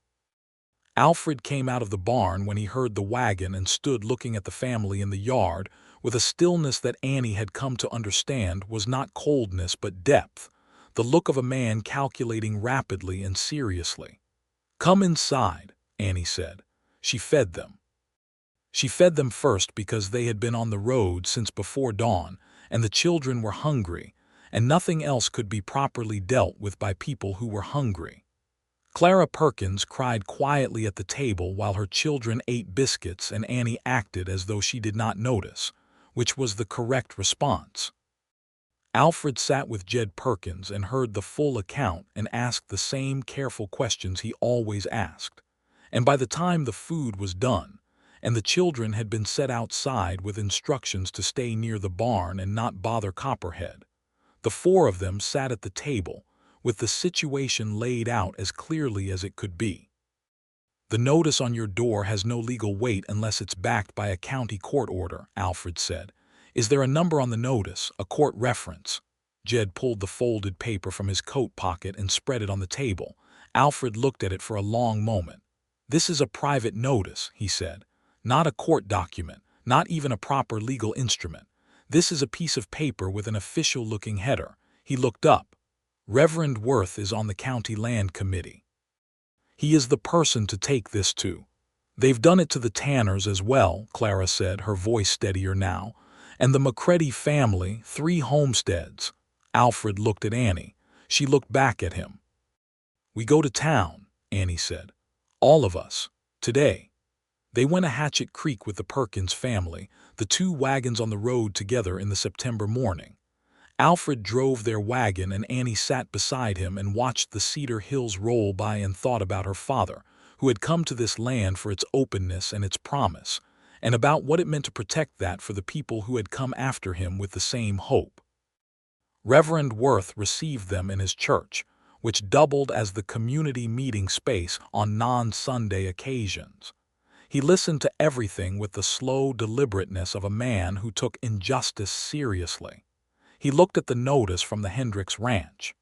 Alfred came out of the barn when he heard the wagon and stood looking at the family in the yard with a stillness that Annie had come to understand was not coldness but depth, the look of a man calculating rapidly and seriously. "Come inside," Annie said. She fed them. She fed them first because they had been on the road since before dawn, and the children were hungry, and nothing else could be properly dealt with by people who were hungry. Clara Perkins cried quietly at the table while her children ate biscuits, and Annie acted as though she did not notice, which was the correct response. Alfred sat with Jed Perkins and heard the full account and asked the same careful questions he always asked. And by the time the food was done, and the children had been set outside with instructions to stay near the barn and not bother Copperhead, the 4 of them sat at the table, with the situation laid out as clearly as it could be. "The notice on your door has no legal weight unless it's backed by a county court order," Alfred said. "Is there a number on the notice, a court reference?" Jed pulled the folded paper from his coat pocket and spread it on the table. Alfred looked at it for a long moment. "This is a private notice," he said. "Not a court document, not even a proper legal instrument. This is a piece of paper with an official-looking header." He looked up. "Reverend Worth is on the County Land Committee. He is the person to take this to." "They've done it to the Tanners as well," Clara said, her voice steadier now. "And the McCready family, 3 homesteads." Alfred looked at Annie. She looked back at him. "We go to town," Annie said. "All of us. Today." They went to Hatchet Creek with the Perkins family, the 2 wagons on the road together in the September morning. Alfred drove their wagon and Annie sat beside him and watched the Cedar Hills roll by and thought about her father, who had come to this land for its openness and its promise, and about what it meant to protect that for the people who had come after him with the same hope. Reverend Worth received them in his church, which doubled as the community meeting space on non-Sunday occasions. He listened to everything with the slow deliberateness of a man who took injustice seriously. He looked at the notice from the Hendricks ranch.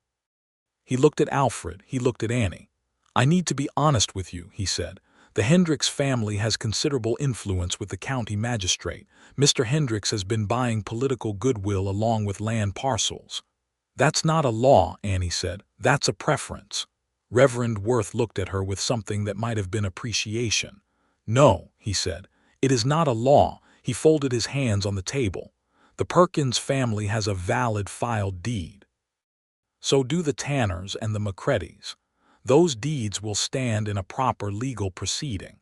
He looked at Alfred, he looked at Annie. "I need to be honest with you," he said. "The Hendricks family has considerable influence with the county magistrate. Mr. Hendricks has been buying political goodwill along with land parcels." "That's not a law," Annie said. "That's a preference." Reverend Worth looked at her with something that might have been appreciation. "No," he said. "It is not a law." He folded his hands on the table. "The Perkins family has a valid filed deed. So do the Tanners and the McCredys. Those deeds will stand in a proper legal proceeding.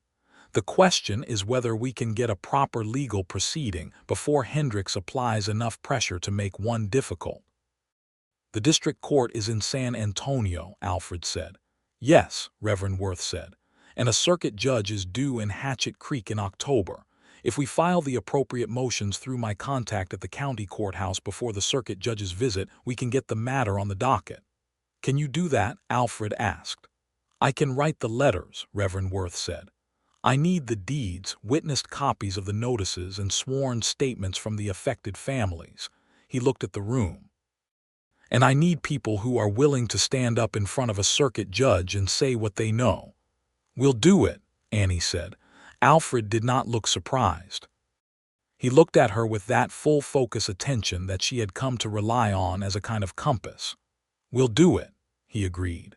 The question is whether we can get a proper legal proceeding before Hendricks applies enough pressure to make one difficult." "The district court is in San Antonio," Alfred said. "Yes," Reverend Worth said, "and a circuit judge is due in Hatchet Creek in October. If we file the appropriate motions through my contact at the county courthouse before the circuit judge's visit, we can get the matter on the docket." "Can you do that?" Alfred asked. "I can write the letters," Reverend Worth said. "I need the deeds, witnessed copies of the notices, and sworn statements from the affected families." He looked at the room. "And I need people who are willing to stand up in front of a circuit judge and say what they know." "We'll do it," Annie said. Alfred did not look surprised. He looked at her with that full-focus attention that she had come to rely on as a kind of compass. "We'll do it," he agreed.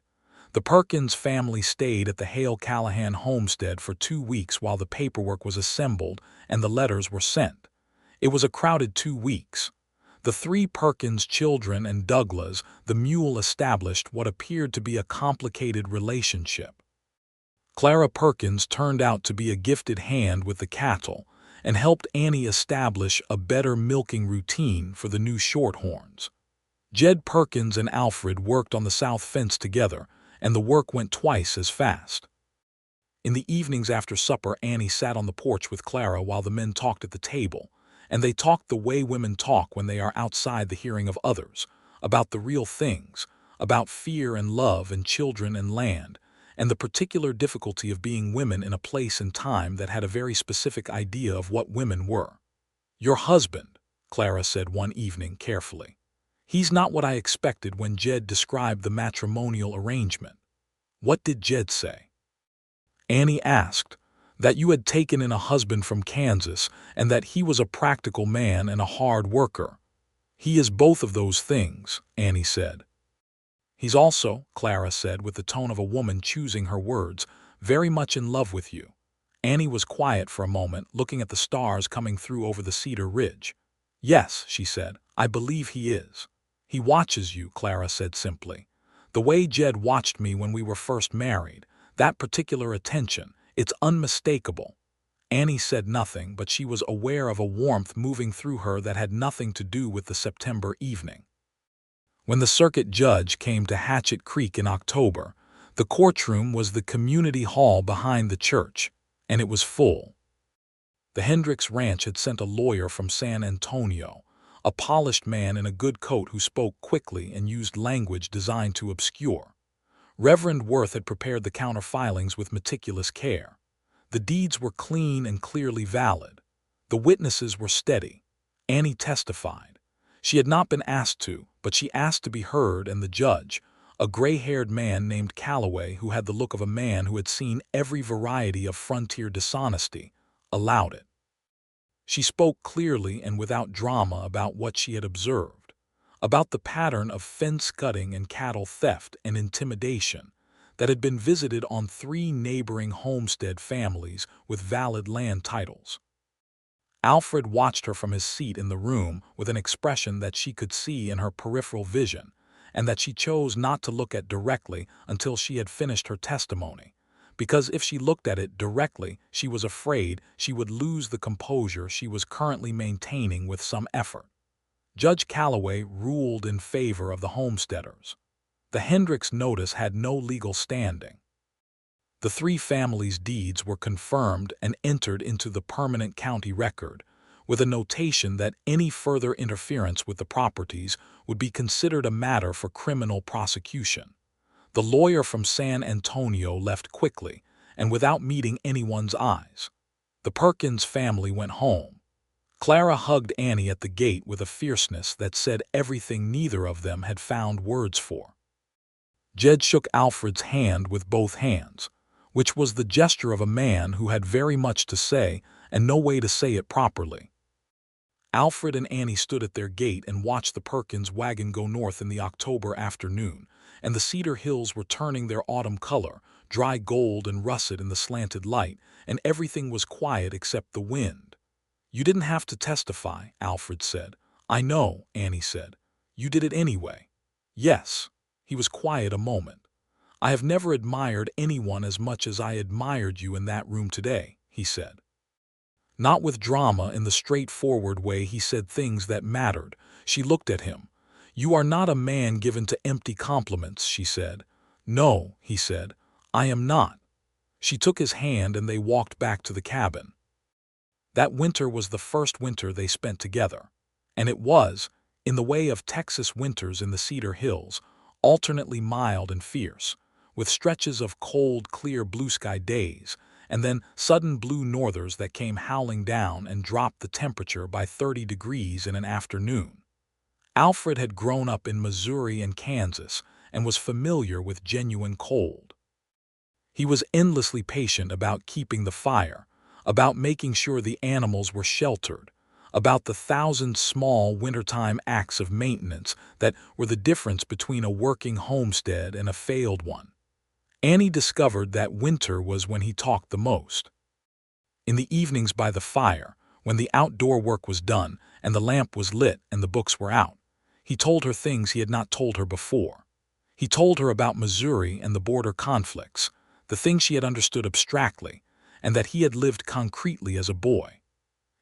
The Perkins family stayed at the Hale Callahan homestead for 2 weeks while the paperwork was assembled and the letters were sent. It was a crowded 2 weeks. The 3 Perkins children and Douglas, the mule, established what appeared to be a complicated relationship. Clara Perkins turned out to be a gifted hand with the cattle and helped Annie establish a better milking routine for the new shorthorns. Jed Perkins and Alfred worked on the south fence together, and the work went twice as fast. In the evenings after supper, Annie sat on the porch with Clara while the men talked at the table, and they talked the way women talk when they are outside the hearing of others, about the real things, about fear and love and children and land, and the particular difficulty of being women in a place and time that had a very specific idea of what women were. "Your husband," Clara said one evening carefully. "He's not what I expected when Jed described the matrimonial arrangement." "What did Jed say?" Annie asked. "That you had taken in a husband from Kansas and that he was a practical man and a hard worker." "He is both of those things," Annie said. "He's also," Clara said with the tone of a woman choosing her words, "very much in love with you." Annie was quiet for a moment, looking at the stars coming through over the cedar ridge. "Yes," she said, "I believe he is." "He watches you," Clara said simply. "The way Jed watched me when we were first married, that particular attention, it's unmistakable." Annie said nothing, but she was aware of a warmth moving through her that had nothing to do with the September evening. When the circuit judge came to Hatchet Creek in October, the courtroom was the community hall behind the church, and it was full. The Hendricks ranch had sent a lawyer from San Antonio, a polished man in a good coat who spoke quickly and used language designed to obscure. Reverend Worth had prepared the counter-filings with meticulous care. The deeds were clean and clearly valid. The witnesses were steady. Annie testified. She had not been asked to, but she asked to be heard, and the judge, a gray-haired man named Calloway who had the look of a man who had seen every variety of frontier dishonesty, allowed it. She spoke clearly and without drama about what she had observed, about the pattern of fence-cutting and cattle theft and intimidation that had been visited on 3 neighboring homestead families with valid land titles. Alfred watched her from his seat in the room with an expression that she could see in her peripheral vision, and that she chose not to look at directly until she had finished her testimony, because if she looked at it directly, she was afraid she would lose the composure she was currently maintaining with some effort. Judge Calloway ruled in favor of the homesteaders. The Hendricks notice had no legal standing. The three families' deeds were confirmed and entered into the permanent county record, with a notation that any further interference with the properties would be considered a matter for criminal prosecution. The lawyer from San Antonio left quickly and without meeting anyone's eyes. The Perkins family went home. Clara hugged Annie at the gate with a fierceness that said everything neither of them had found words for. Jed shook Alfred's hand with both hands, which was the gesture of a man who had very much to say and no way to say it properly. Alfred and Annie stood at their gate and watched the Perkins wagon go north in the October afternoon, and the cedar hills were turning their autumn color, dry gold and russet in the slanted light, and everything was quiet except the wind. "You didn't have to testify," Alfred said. "I know," Annie said. "You did it anyway." "Yes." He was quiet a moment. "I have never admired anyone as much as I admired you in that room today," he said. Not with drama, in the straightforward way he said things that mattered. She looked at him. "You are not a man given to empty compliments," she said. "No," he said, "I am not." She took his hand and they walked back to the cabin. That winter was the first winter they spent together, and it was, in the way of Texas winters in the Cedar Hills, alternately mild and fierce, with stretches of cold, clear blue-sky days, and then sudden blue northers that came howling down and dropped the temperature by 30 degrees in an afternoon. Alfred had grown up in Missouri and Kansas and was familiar with genuine cold. He was endlessly patient about keeping the fire, about making sure the animals were sheltered, about the thousand small wintertime acts of maintenance that were the difference between a working homestead and a failed one. Annie discovered that winter was when he talked the most. In the evenings by the fire, when the outdoor work was done and the lamp was lit and the books were out, he told her things he had not told her before. He told her about Missouri and the border conflicts, the things she had understood abstractly, and that he had lived concretely as a boy.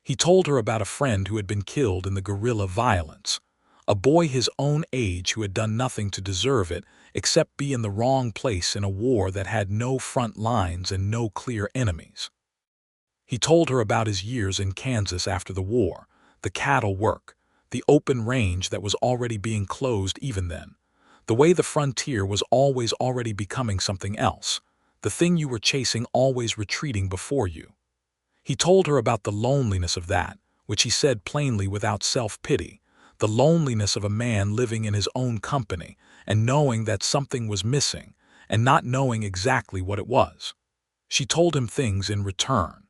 He told her about a friend who had been killed in the guerrilla violence, a boy his own age who had done nothing to deserve it except be in the wrong place in a war that had no front lines and no clear enemies. He told her about his years in Kansas after the war, the cattle work, the open range that was already being closed even then, the way the frontier was always already becoming something else, the thing you were chasing always retreating before you. He told her about the loneliness of that, which he said plainly without self-pity, the loneliness of a man living in his own company and knowing that something was missing and not knowing exactly what it was. She told him things in return.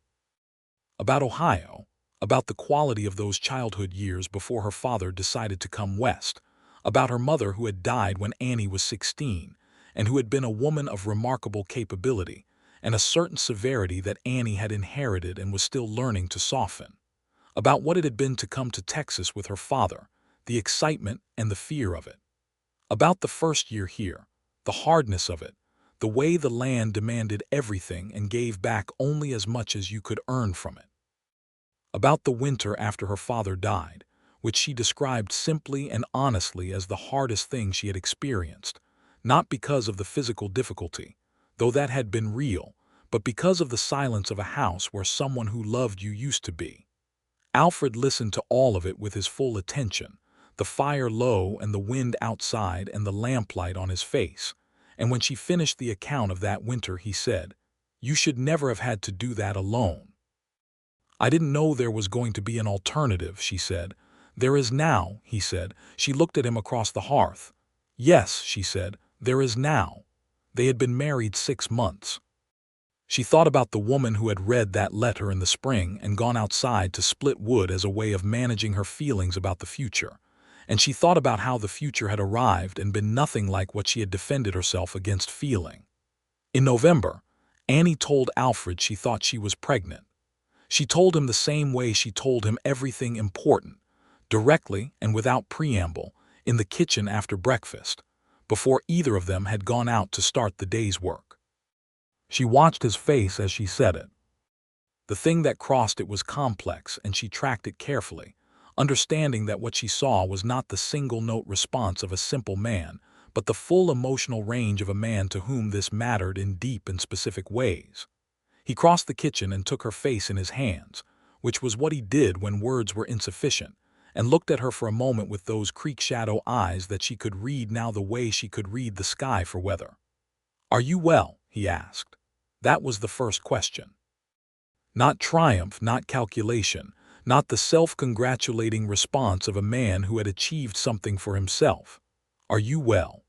About Ohio, about the quality of those childhood years before her father decided to come west, about her mother who had died when Annie was 16 and who had been a woman of remarkable capability and a certain severity that Annie had inherited and was still learning to soften, about what it had been to come to Texas with her father, the excitement and the fear of it, about the first year here, the hardness of it, the way the land demanded everything and gave back only as much as you could earn from it, about the winter after her father died, which she described simply and honestly as the hardest thing she had experienced, not because of the physical difficulty, though that had been real, but because of the silence of a house where someone who loved you used to be. Alfred listened to all of it with his full attention, the fire low and the wind outside and the lamplight on his face, and when she finished the account of that winter he said, "You should never have had to do that alone." "I didn't know there was going to be an alternative," she said. "There is now," he said. She looked at him across the hearth. "Yes," she said, "there is now." They had been married 6 months. She thought about the woman who had read that letter in the spring and gone outside to split wood as a way of managing her feelings about the future, and she thought about how the future had arrived and been nothing like what she had defended herself against feeling. In November, Annie told Alfred she thought she was pregnant. She told him the same way she told him everything important, directly and without preamble, in the kitchen after breakfast, before either of them had gone out to start the day's work. She watched his face as she said it. The thing that crossed it was complex, and she tracked it carefully, understanding that what she saw was not the single-note response of a simple man, but the full emotional range of a man to whom this mattered in deep and specific ways. He crossed the kitchen and took her face in his hands, which was what he did when words were insufficient, and looked at her for a moment with those creek-shadow eyes that she could read now the way she could read the sky for weather. "Are you well?" he asked. That was the first question. Not triumph, not calculation, not the self-congratulating response of a man who had achieved something for himself. "Are you well?"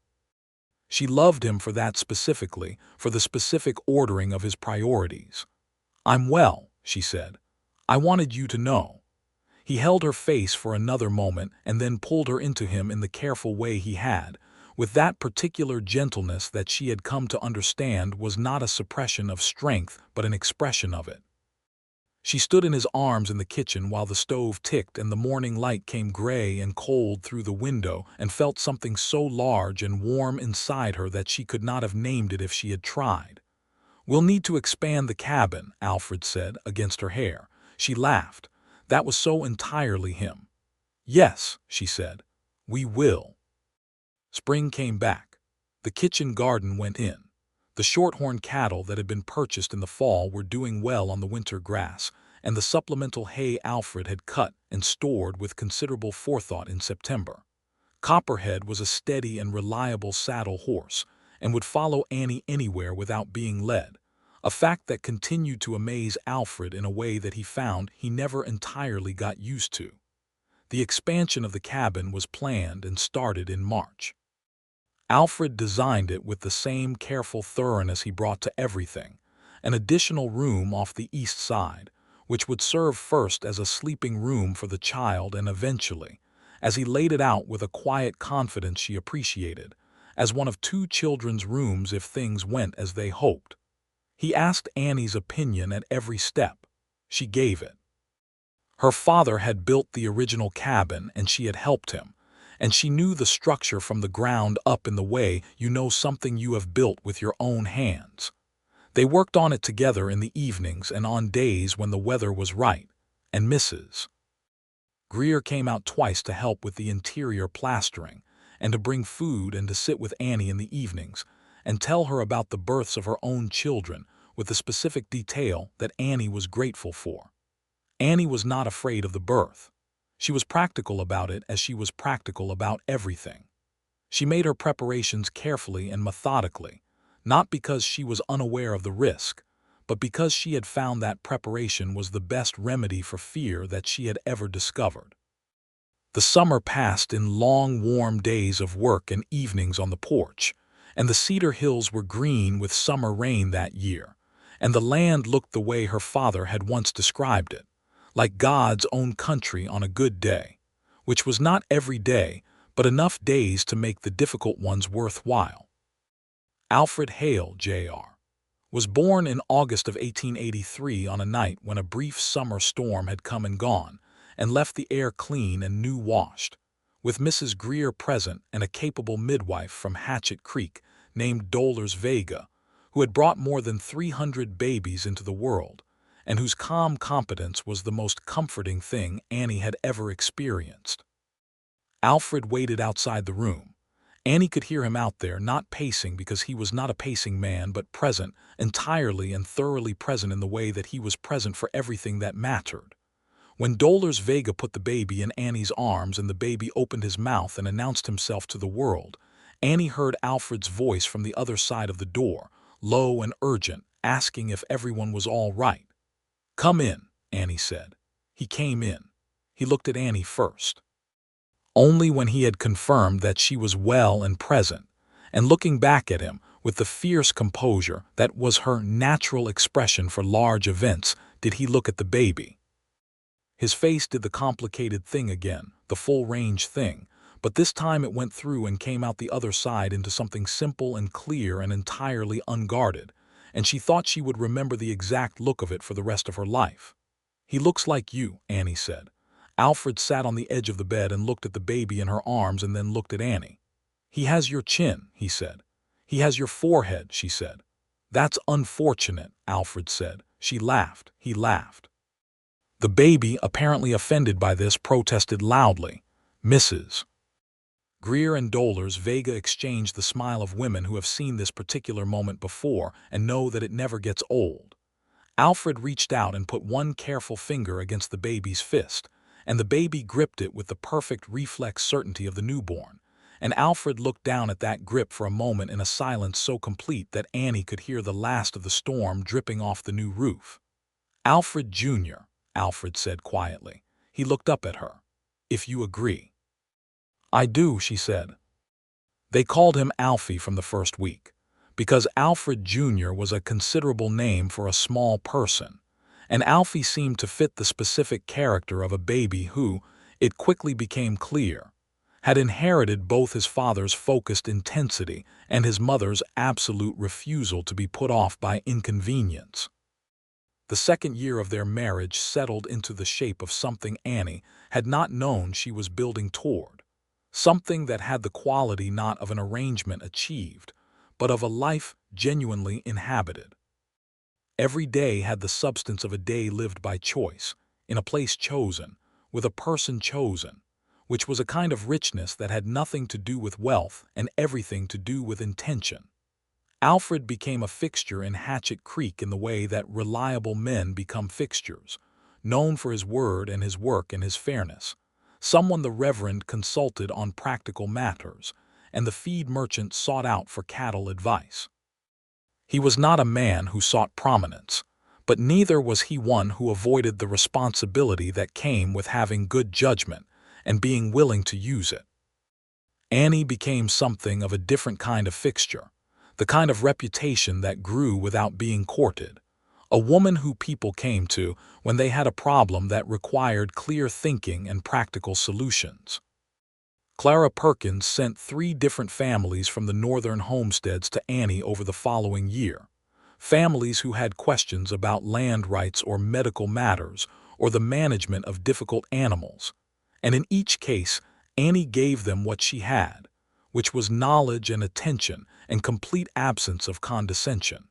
She loved him for that specifically, for the specific ordering of his priorities. "I'm well," she said. "I wanted you to know." He held her face for another moment and then pulled her into him in the careful way he had, with that particular gentleness that she had come to understand was not a suppression of strength but an expression of it. She stood in his arms in the kitchen while the stove ticked and the morning light came gray and cold through the window, and felt something so large and warm inside her that she could not have named it if she had tried. "We'll need to expand the cabin," Alfred said, against her hair. She laughed. That was so entirely him. "Yes," she said, "we will." Spring came back. The kitchen garden went in. The shorthorn cattle that had been purchased in the fall were doing well on the winter grass, and the supplemental hay Alfred had cut and stored with considerable forethought in September. Copperhead was a steady and reliable saddle horse, and would follow Annie anywhere without being led, a fact that continued to amaze Alfred in a way that he found he never entirely got used to. The expansion of the cabin was planned and started in March. Alfred designed it with the same careful thoroughness he brought to everything: an additional room off the east side, which would serve first as a sleeping room for the child and eventually, as he laid it out with a quiet confidence she appreciated, as one of 2 children's rooms if things went as they hoped. He asked Annie's opinion at every step. She gave it. Her father had built the original cabin and she had helped him, and she knew the structure from the ground up in the way you know something you have built with your own hands. They worked on it together in the evenings and on days when the weather was right, and Mrs. Greer came out twice to help with the interior plastering, and to bring food and to sit with Annie in the evenings, and tell her about the births of her own children with the specific detail that Annie was grateful for. Annie was not afraid of the birth. She was practical about it as she was practical about everything. She made her preparations carefully and methodically, not because she was unaware of the risk, but because she had found that preparation was the best remedy for fear that she had ever discovered. The summer passed in long, warm days of work and evenings on the porch, and the Cedar Hills were green with summer rain that year, and the land looked the way her father had once described it, like God's own country on a good day, which was not every day, but enough days to make the difficult ones worthwhile. Alfred Hale, Jr., was born in August of 1883 on a night when a brief summer storm had come and gone, and left the air clean and new-washed, with Mrs. Greer present and a capable midwife from Hatchet Creek named Dolores Vega, who had brought more than 300 babies into the world, and whose calm competence was the most comforting thing Annie had ever experienced. Alfred waited outside the room. Annie could hear him out there, not pacing because he was not a pacing man, but present, entirely and thoroughly present in the way that he was present for everything that mattered. When Dolores Vega put the baby in Annie's arms and the baby opened his mouth and announced himself to the world, Annie heard Alfred's voice from the other side of the door, low and urgent, asking if everyone was all right. "Come in," Annie said. He came in. He looked at Annie first. Only when he had confirmed that she was well and present, and looking back at him with the fierce composure that was her natural expression for large events, did he look at the baby. His face did the complicated thing again, the full-range thing, but this time it went through and came out the other side into something simple and clear and entirely unguarded, and she thought she would remember the exact look of it for the rest of her life. "He looks like you," Annie said. Alfred sat on the edge of the bed and looked at the baby in her arms and then looked at Annie. "He has your chin," he said. "He has your forehead," she said. "That's unfortunate," Alfred said. She laughed. He laughed. The baby, apparently offended by this, protested loudly. Mrs. Greer and Dollars Vega exchanged the smile of women who have seen this particular moment before and know that it never gets old. Alfred reached out and put one careful finger against the baby's fist, and the baby gripped it with the perfect reflex certainty of the newborn. And Alfred looked down at that grip for a moment in a silence so complete that Annie could hear the last of the storm dripping off the new roof. "Alfred Jr.," Alfred said quietly. He looked up at her. "If you agree." "I do," she said. They called him Alfie from the first week, because Alfred Jr. was a considerable name for a small person, and Alfie seemed to fit the specific character of a baby who, it quickly became clear, had inherited both his father's focused intensity and his mother's absolute refusal to be put off by inconvenience. The second year of their marriage settled into the shape of something Annie had not known she was building toward, something that had the quality not of an arrangement achieved, but of a life genuinely inhabited. Every day had the substance of a day lived by choice, in a place chosen, with a person chosen, which was a kind of richness that had nothing to do with wealth and everything to do with intention. Alfred became a fixture in Hatchet Creek in the way that reliable men become fixtures, known for his word and his work and his fairness, someone the Reverend consulted on practical matters, and the feed merchant sought out for cattle advice. He was not a man who sought prominence, but neither was he one who avoided the responsibility that came with having good judgment and being willing to use it. Annie became something of a different kind of fixture, the kind of reputation that grew without being courted, a woman who people came to when they had a problem that required clear thinking and practical solutions. Clara Perkins sent 3 different families from the northern homesteads to Annie over the following year, families who had questions about land rights or medical matters or the management of difficult animals, and in each case Annie gave them what she had, which was knowledge and attention and complete absence of condescension.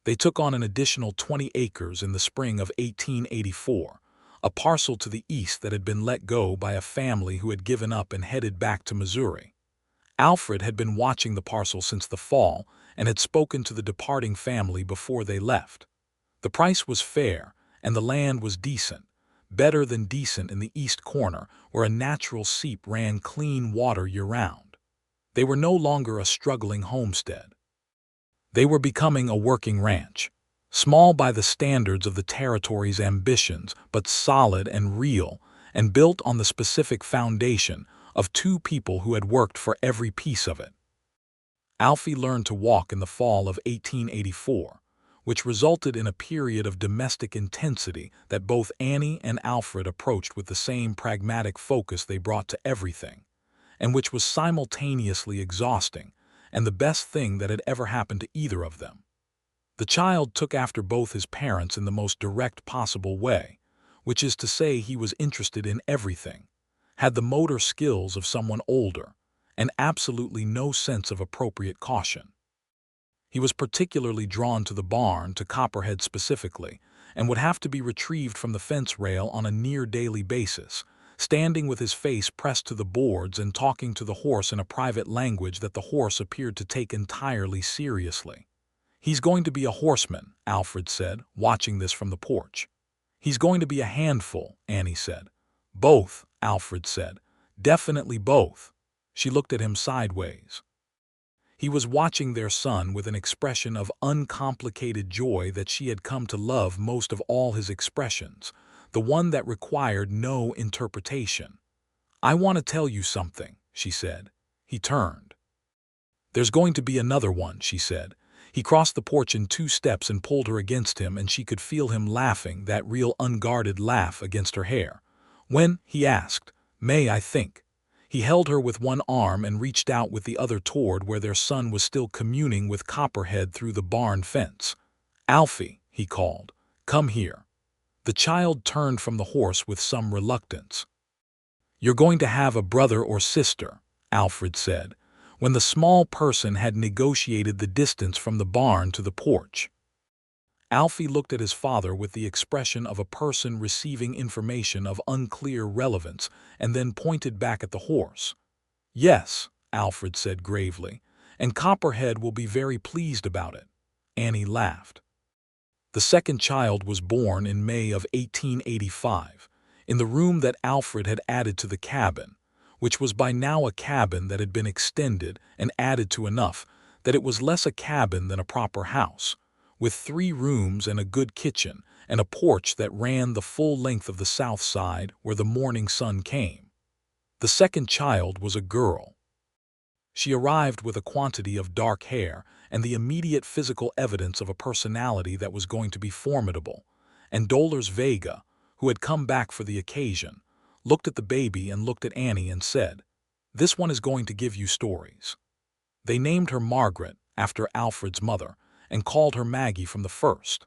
They took on an additional 20 acres in the spring of 1884, a parcel to the east that had been let go by a family who had given up and headed back to Missouri. Alfred had been watching the parcel since the fall and had spoken to the departing family before they left. The price was fair, and the land was decent, better than decent in the east corner where a natural seep ran clean water year-round. They were no longer a struggling homestead. They were becoming a working ranch, small by the standards of the territory's ambitions, but solid and real, and built on the specific foundation of 2 people who had worked for every piece of it. Alfie learned to walk in the fall of 1884, which resulted in a period of domestic intensity that both Annie and Alfred approached with the same pragmatic focus they brought to everything, and which was simultaneously exhausting and the best thing that had ever happened to either of them. The child took after both his parents in the most direct possible way, which is to say he was interested in everything, had the motor skills of someone older, and absolutely no sense of appropriate caution. He was particularly drawn to the barn, to Copperhead specifically, and would have to be retrieved from the fence rail on a near-daily basis, standing with his face pressed to the boards and talking to the horse in a private language that the horse appeared to take entirely seriously. "He's going to be a horseman," Alfred said, watching this from the porch. "He's going to be a handful," Annie said. "Both," Alfred said. "Definitely both." She looked at him sideways. He was watching their son with an expression of uncomplicated joy that she had come to love most of all his expressions, the one that required no interpretation. "I want to tell you something," she said. He turned. "There's going to be another one," she said. He crossed the porch in 2 steps and pulled her against him, and she could feel him laughing, that real unguarded laugh against her hair. "When?" he asked. "May, I think." He held her with one arm and reached out with the other toward where their son was still communing with Copperhead through the barn fence. "Alfie," he called, "come here." The child turned from the horse with some reluctance. "You're going to have a brother or sister," Alfred said, when the small person had negotiated the distance from the barn to the porch. Alfie looked at his father with the expression of a person receiving information of unclear relevance and then pointed back at the horse. Yes, Alfred said gravely, and Copperhead will be very pleased about it. Annie laughed. The second child was born in May of 1885, in the room that Alfred had added to the cabin, which was by now a cabin that had been extended and added to enough that it was less a cabin than a proper house, with 3 rooms and a good kitchen and a porch that ran the full length of the south side where the morning sun came. The second child was a girl. She arrived with a quantity of dark hair and the immediate physical evidence of a personality that was going to be formidable, and Dolores Vega, who had come back for the occasion, looked at the baby and looked at Annie and said, "This one is going to give you stories." They named her Margaret, after Alfred's mother, and called her Maggie from the first.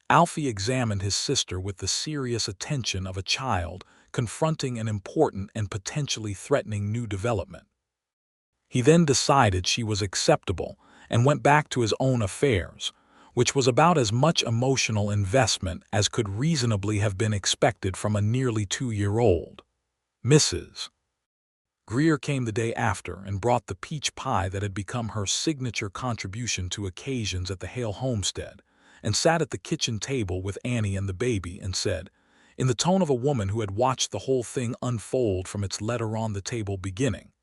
Alfie examined his sister with the serious attention of a child confronting an important and potentially threatening new development. He then decided she was acceptable and went back to his own affairs, which was about as much emotional investment as could reasonably have been expected from a nearly 2-year-old. Mrs. Greer came the day after and brought the peach pie that had become her signature contribution to occasions at the Hale homestead, and sat at the kitchen table with Annie and the baby and said, in the tone of a woman who had watched the whole thing unfold from its letter on the table beginning,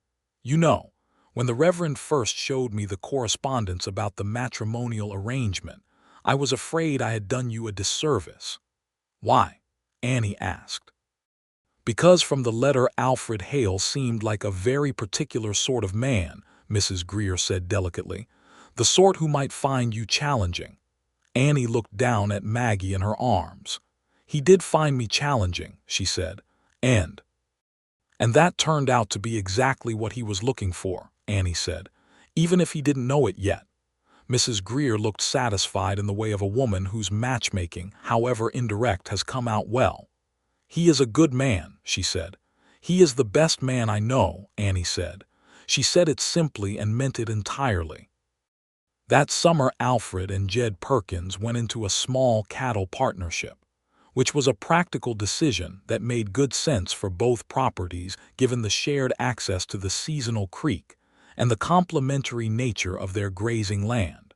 "You know, when the Reverend first showed me the correspondence about the matrimonial arrangement, I was afraid I had done you a disservice." "Why?" Annie asked. "Because from the letter Alfred Hale seemed like a very particular sort of man," Mrs. Greer said delicately, "the sort who might find you challenging." Annie looked down at Maggie in her arms. "He did find me challenging," she said, and that turned out to be exactly what he was looking for," Annie said, "even if he didn't know it yet." Mrs. Greer looked satisfied in the way of a woman whose matchmaking, however indirect, has come out well. "He is a good man," she said. "He is the best man I know," Annie said. She said it simply and meant it entirely. That summer Alfred and Jed Perkins went into a small cattle partnership, which was a practical decision that made good sense for both properties given the shared access to the seasonal creek and the complementary nature of their grazing land.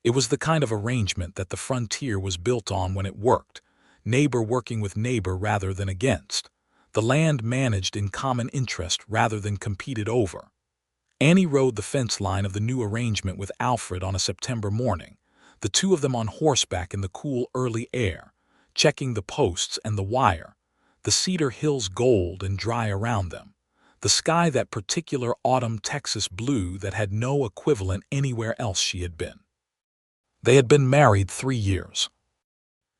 It was the kind of arrangement that the frontier was built on when it worked, neighbor working with neighbor rather than against, the land managed in common interest rather than competed over. Annie rode the fence line of the new arrangement with Alfred on a September morning, the two of them on horseback in the cool early air, checking the posts and the wire, the cedar hills gold and dry around them, the sky that particular autumn Texas blue that had no equivalent anywhere else she had been. They had been married 3 years.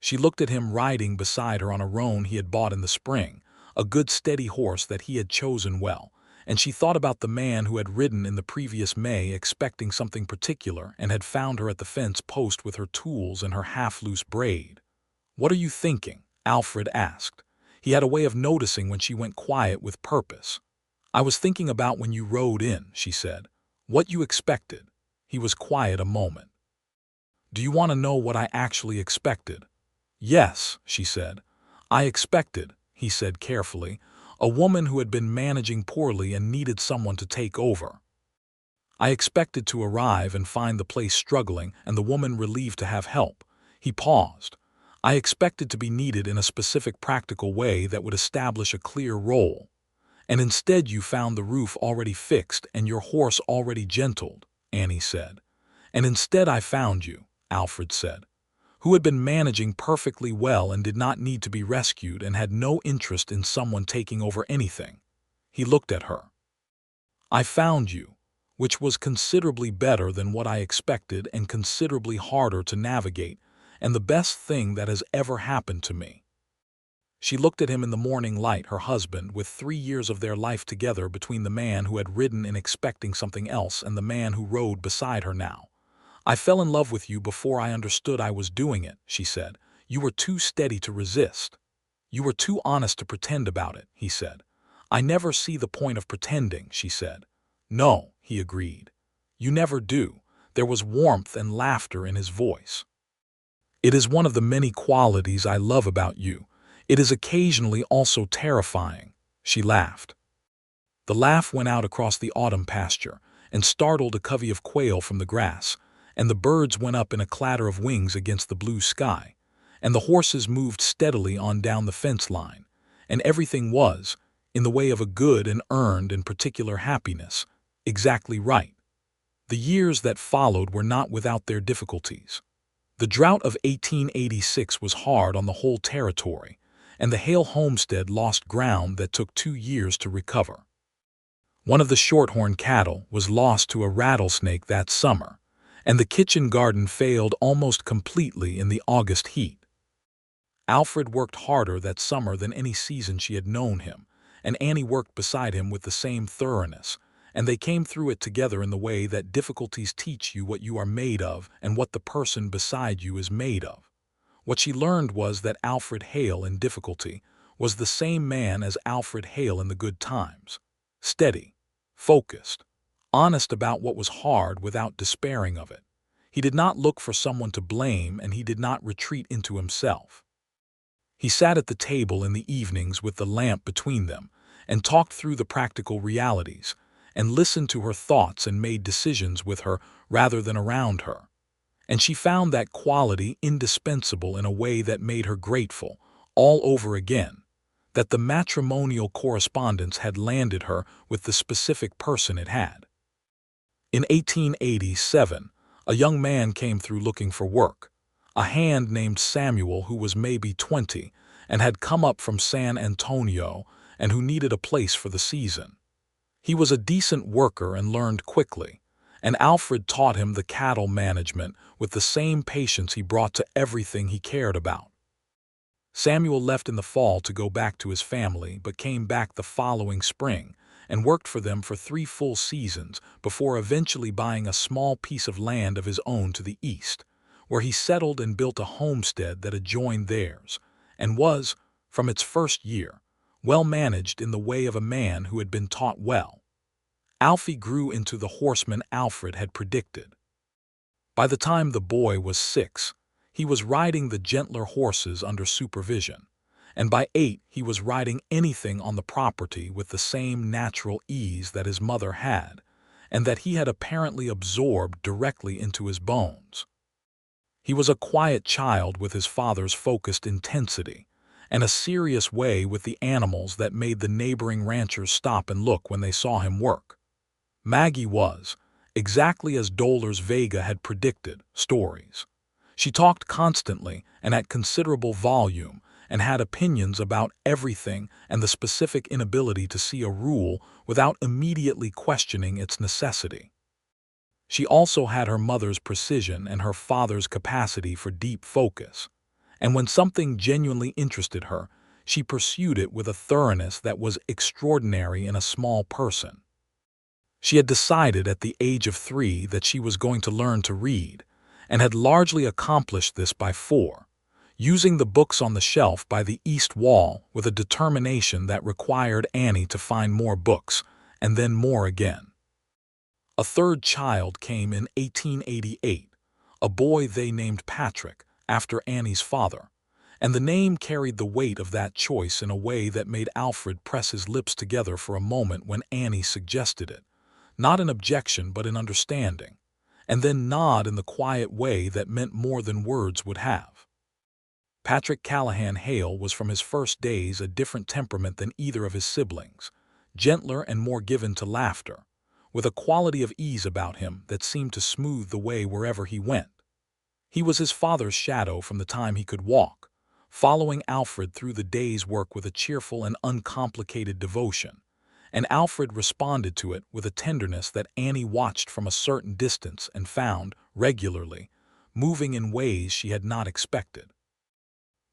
She looked at him riding beside her on a roan he had bought in the spring, a good steady horse that he had chosen well, and she thought about the man who had ridden in the previous May expecting something particular and had found her at the fence post with her tools and her half-loose braid. "What are you thinking?" Alfred asked. He had a way of noticing when she went quiet with purpose. "I was thinking about when you rode in," she said. "What you expected." He was quiet a moment. "Do you want to know what I actually expected?" "Yes," she said. "I expected," he said carefully, "a woman who had been managing poorly and needed someone to take over. I expected to arrive and find the place struggling and the woman relieved to have help." He paused. "I expected to be needed in a specific practical way that would establish a clear role. And instead you found the roof already fixed and your horse already gentled," Annie said. "And instead I found you," Alfred said, "who had been managing perfectly well and did not need to be rescued and had no interest in someone taking over anything." He looked at her. "I found you, which was considerably better than what I expected and considerably harder to navigate, and the best thing that has ever happened to me." She looked at him in the morning light, her husband, with 3 years of their life together between the man who had ridden in expecting something else and the man who rode beside her now. "I fell in love with you before I understood I was doing it," she said. "You were too steady to resist. You were too honest to pretend about it," he said. "I never see the point of pretending," she said. "No," he agreed. "You never do." There was warmth and laughter in his voice. "It is one of the many qualities I love about you. It is occasionally also terrifying." She laughed. The laugh went out across the autumn pasture and startled a covey of quail from the grass, and the birds went up in a clatter of wings against the blue sky, and the horses moved steadily on down the fence line, and everything was, in the way of a good and earned and particular happiness, exactly right. The years that followed were not without their difficulties. The drought of 1886 was hard on the whole territory, and the Hale homestead lost ground that took 2 years to recover. One of the shorthorn cattle was lost to a rattlesnake that summer, and the kitchen garden failed almost completely in the August heat. Alfred worked harder that summer than any season she had known him, and Annie worked beside him with the same thoroughness, and they came through it together in the way that difficulties teach you what you are made of and what the person beside you is made of. What she learned was that Alfred Hale in difficulty was the same man as Alfred Hale in the good times, steady, focused, honest about what was hard without despairing of it. He did not look for someone to blame, and he did not retreat into himself. He sat at the table in the evenings with the lamp between them and talked through the practical realities, and listened to her thoughts and made decisions with her rather than around her. And she found that quality indispensable in a way that made her grateful, all over again, that the matrimonial correspondence had landed her with the specific person it had. In 1887, a young man came through looking for work, a hand named Samuel who was maybe 20 and had come up from San Antonio and who needed a place for the season. He was a decent worker and learned quickly, and Alfred taught him the cattle management with the same patience he brought to everything he cared about. Samuel left in the fall to go back to his family, but came back the following spring and worked for them for 3 full seasons before eventually buying a small piece of land of his own to the east, where he settled and built a homestead that adjoined theirs, and was, from its first year, well managed in the way of a man who had been taught well. Alfie grew into the horseman Alfred had predicted. By the time the boy was 6, he was riding the gentler horses under supervision, and by 8 he was riding anything on the property with the same natural ease that his mother had, and that he had apparently absorbed directly into his bones. He was a quiet child with his father's focused intensity, and a serious way with the animals that made the neighboring ranchers stop and look when they saw him work. Maggie was, exactly as Dolores Vega had predicted, stories. She talked constantly and at considerable volume, and had opinions about everything and the specific inability to see a rule without immediately questioning its necessity. She also had her mother's precision and her father's capacity for deep focus, and when something genuinely interested her, she pursued it with a thoroughness that was extraordinary in a small person. She had decided at the age of 3 that she was going to learn to read, and had largely accomplished this by 4, using the books on the shelf by the east wall with a determination that required Annie to find more books, and then more again. A third child came in 1888, a boy they named Patrick, after Annie's father, and the name carried the weight of that choice in a way that made Alfred press his lips together for a moment when Annie suggested it, not in objection but in understanding, and then nod in the quiet way that meant more than words would have. Patrick Callahan Hale was from his first days a different temperament than either of his siblings, gentler and more given to laughter, with a quality of ease about him that seemed to smooth the way wherever he went. He was his father's shadow from the time he could walk, following Alfred through the day's work with a cheerful and uncomplicated devotion, and Alfred responded to it with a tenderness that Annie watched from a certain distance and found, regularly, moving in ways she had not expected.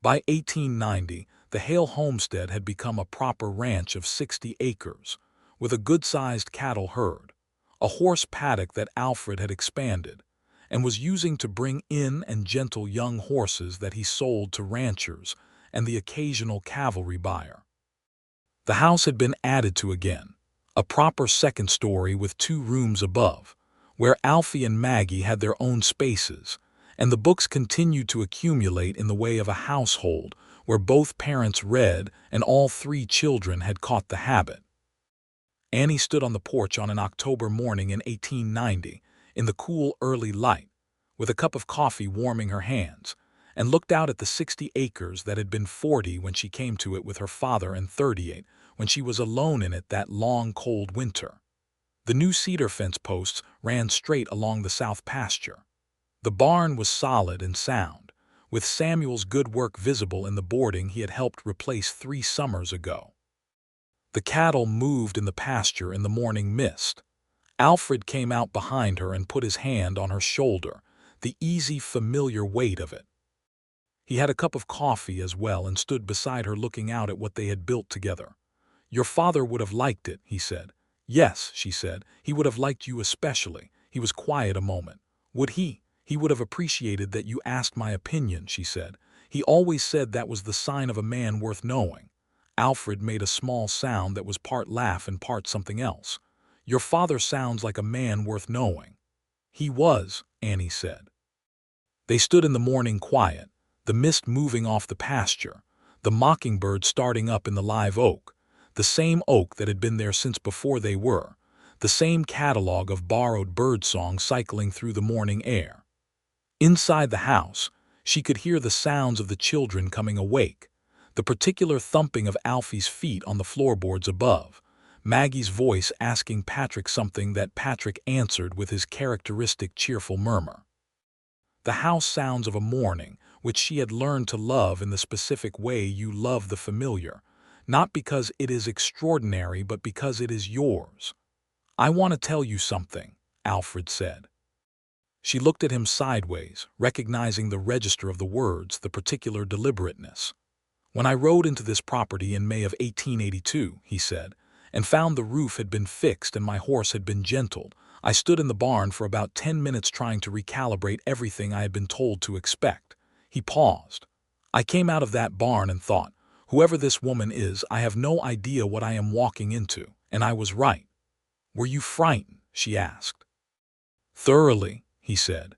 By 1890, the Hale homestead had become a proper ranch of 60 acres, with a good-sized cattle herd, a horse paddock that Alfred had expanded, and was using to bring in and gentle young horses that he sold to ranchers and the occasional cavalry buyer. The house had been added to again, a proper second story with 2 rooms above, where Alfie and Maggie had their own spaces, and the books continued to accumulate in the way of a household where both parents read and all 3 children had caught the habit. Annie stood on the porch on an October morning in 1890, in the cool early light, with a cup of coffee warming her hands, and looked out at the 60 acres that had been 40 when she came to it with her father and 38 when she was alone in it that long, cold winter. The new cedar fence posts ran straight along the south pasture. The barn was solid and sound, with Samuel's good work visible in the boarding he had helped replace 3 summers ago. The cattle moved in the pasture in the morning mist. Alfred came out behind her and put his hand on her shoulder, the easy, familiar weight of it. He had a cup of coffee as well and stood beside her looking out at what they had built together. "Your father would have liked it," he said. "Yes," she said, "he would have liked you especially." He was quiet a moment. "Would he? He would have appreciated that you asked my opinion," she said. "He always said that was the sign of a man worth knowing." Alfred made a small sound that was part laugh and part something else. "Your father sounds like a man worth knowing." "He was," Annie said. They stood in the morning quiet, the mist moving off the pasture, the mockingbird starting up in the live oak, the same oak that had been there since before they were, the same catalogue of borrowed birdsong cycling through the morning air. Inside the house, she could hear the sounds of the children coming awake, the particular thumping of Alfie's feet on the floorboards above, Maggie's voice asking Patrick something that Patrick answered with his characteristic cheerful murmur. The house sounds of a morning which she had learned to love in the specific way you love the familiar, not because it is extraordinary but because it is yours. "I want to tell you something," Alfred said. She looked at him sideways, recognizing the register of the words, the particular deliberateness. "When I rode into this property in May of 1882, he said, "and found the roof had been fixed and my horse had been gentled, I stood in the barn for about 10 minutes trying to recalibrate everything I had been told to expect." He paused. "I came out of that barn and thought, whoever this woman is, I have no idea what I am walking into, and I was right." "Were you frightened?" she asked. "Thoroughly," he said.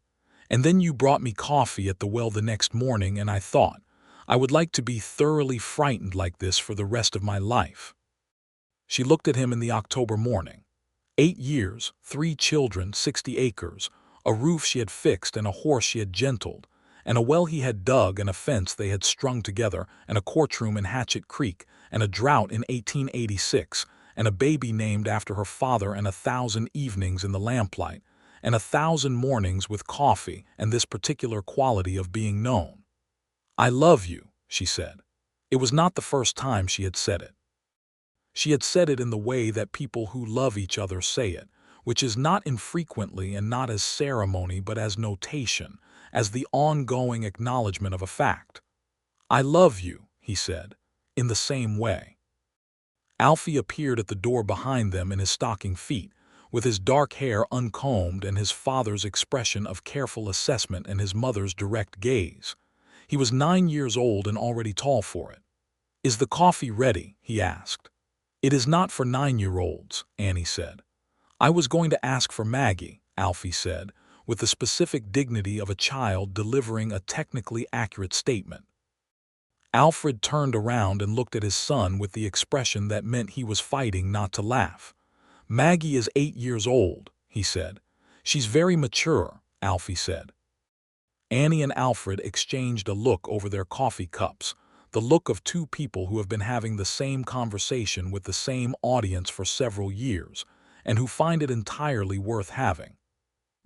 "And then you brought me coffee at the well the next morning, and I thought, I would like to be thoroughly frightened like this for the rest of my life." She looked at him in the October morning. 8 years, 3 children, 60 acres, a roof she had fixed and a horse she had gentled, and a well he had dug and a fence they had strung together, and a courtroom in Hatchet Creek, and a drought in 1886, and a baby named after her father, and 1,000 evenings in the lamplight, and 1,000 mornings with coffee, and this particular quality of being known. "I love you," she said. It was not the first time she had said it. She had said it in the way that people who love each other say it, which is not infrequently and not as ceremony but as notation, as the ongoing acknowledgement of a fact. "I love you," he said, in the same way. Alfie appeared at the door behind them in his stocking feet, with his dark hair uncombed and his father's expression of careful assessment and his mother's direct gaze. He was 9 years old and already tall for it. "Is the coffee ready?" he asked. "It is not for 9-year-olds, Annie said. "I was going to ask for Maggie," Alfie said, with the specific dignity of a child delivering a technically accurate statement. Alfred turned around and looked at his son with the expression that meant he was fighting not to laugh. "Maggie is 8 years old," he said. "She's very mature," Alfie said. Annie and Alfred exchanged a look over their coffee cups, the look of 2 people who have been having the same conversation with the same audience for several years, and who find it entirely worth having.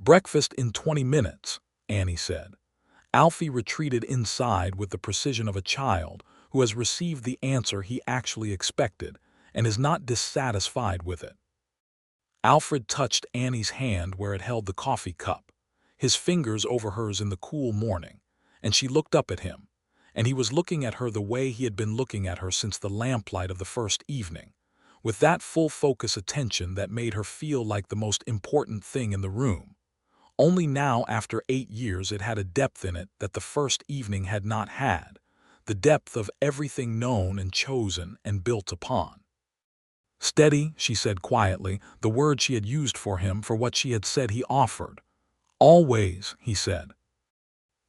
"Breakfast in 20 minutes, Annie said. Alfie retreated inside with the precision of a child who has received the answer he actually expected and is not dissatisfied with it. Alfred touched Annie's hand where it held the coffee cup, his fingers over hers in the cool morning, and she looked up at him, and he was looking at her the way he had been looking at her since the lamplight of the first evening, with that full-focus attention that made her feel like the most important thing in the room. Only now, after 8 years, it had a depth in it that the first evening had not had, the depth of everything known and chosen and built upon. "Steady," she said quietly, the word she had used for him for what she had said he offered. "Always," he said.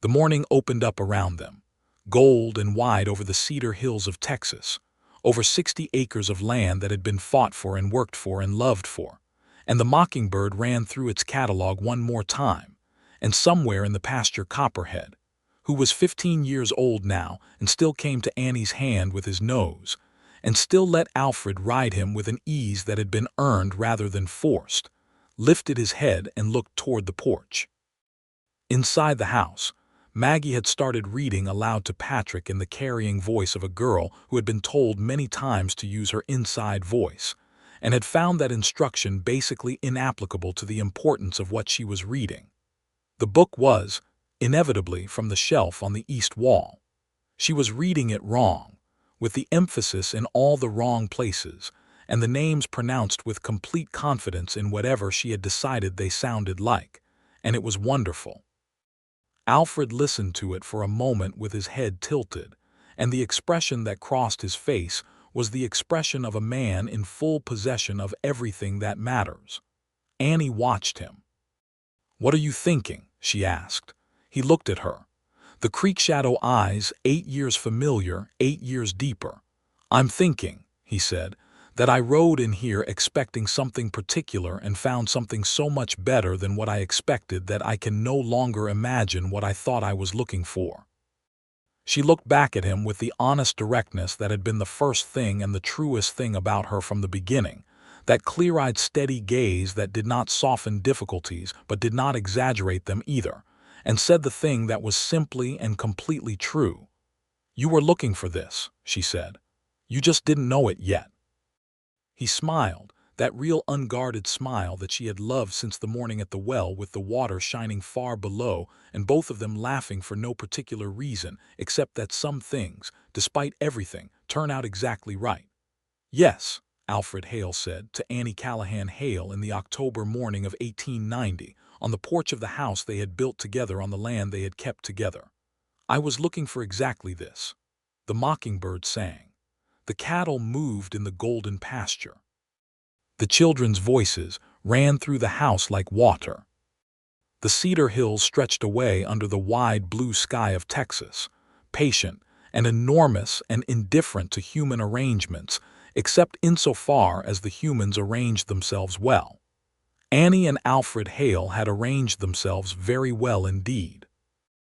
The morning opened up around them, gold and wide over the cedar hills of Texas, over 60 acres of land that had been fought for and worked for and loved for. And the mockingbird ran through its catalog one more time, and somewhere in the pasture Copperhead, who was 15 years old now and still came to Annie's hand with his nose, and still let Alfred ride him with an ease that had been earned rather than forced, lifted his head and looked toward the porch. Inside the house, Maggie had started reading aloud to Patrick in the carrying voice of a girl who had been told many times to use her inside voice, and had found that instruction basically inapplicable to the importance of what she was reading. The book was, inevitably, from the shelf on the east wall. She was reading it wrong, with the emphasis in all the wrong places, and the names pronounced with complete confidence in whatever she had decided they sounded like, and it was wonderful. Alfred listened to it for a moment with his head tilted, and the expression that crossed his face was the expression of a man in full possession of everything that matters. Annie watched him. "What are you thinking?" she asked. He looked at her. The creek shadow eyes, 8 years familiar, 8 years deeper. "I'm thinking," he said, "that I rode in here expecting something particular and found something so much better than what I expected that I can no longer imagine what I thought I was looking for." She looked back at him with the honest directness that had been the first thing and the truest thing about her from the beginning, that clear-eyed steady gaze that did not soften difficulties but did not exaggerate them either, and said the thing that was simply and completely true. "You were looking for this," she said. "You just didn't know it yet." He smiled, that real unguarded smile that she had loved since the morning at the well with the water shining far below and both of them laughing for no particular reason except that some things, despite everything, turn out exactly right. "Yes," Alfred Hale said to Annie Callahan Hale in the October morning of 1890, on the porch of the house they had built together on the land they had kept together. "I was looking for exactly this." The mockingbird sang. The cattle moved in the golden pasture. The children's voices ran through the house like water. The cedar hills stretched away under the wide blue sky of Texas, patient and enormous and indifferent to human arrangements, except insofar as the humans arranged themselves well. Annie and Alfred Hale had arranged themselves very well indeed.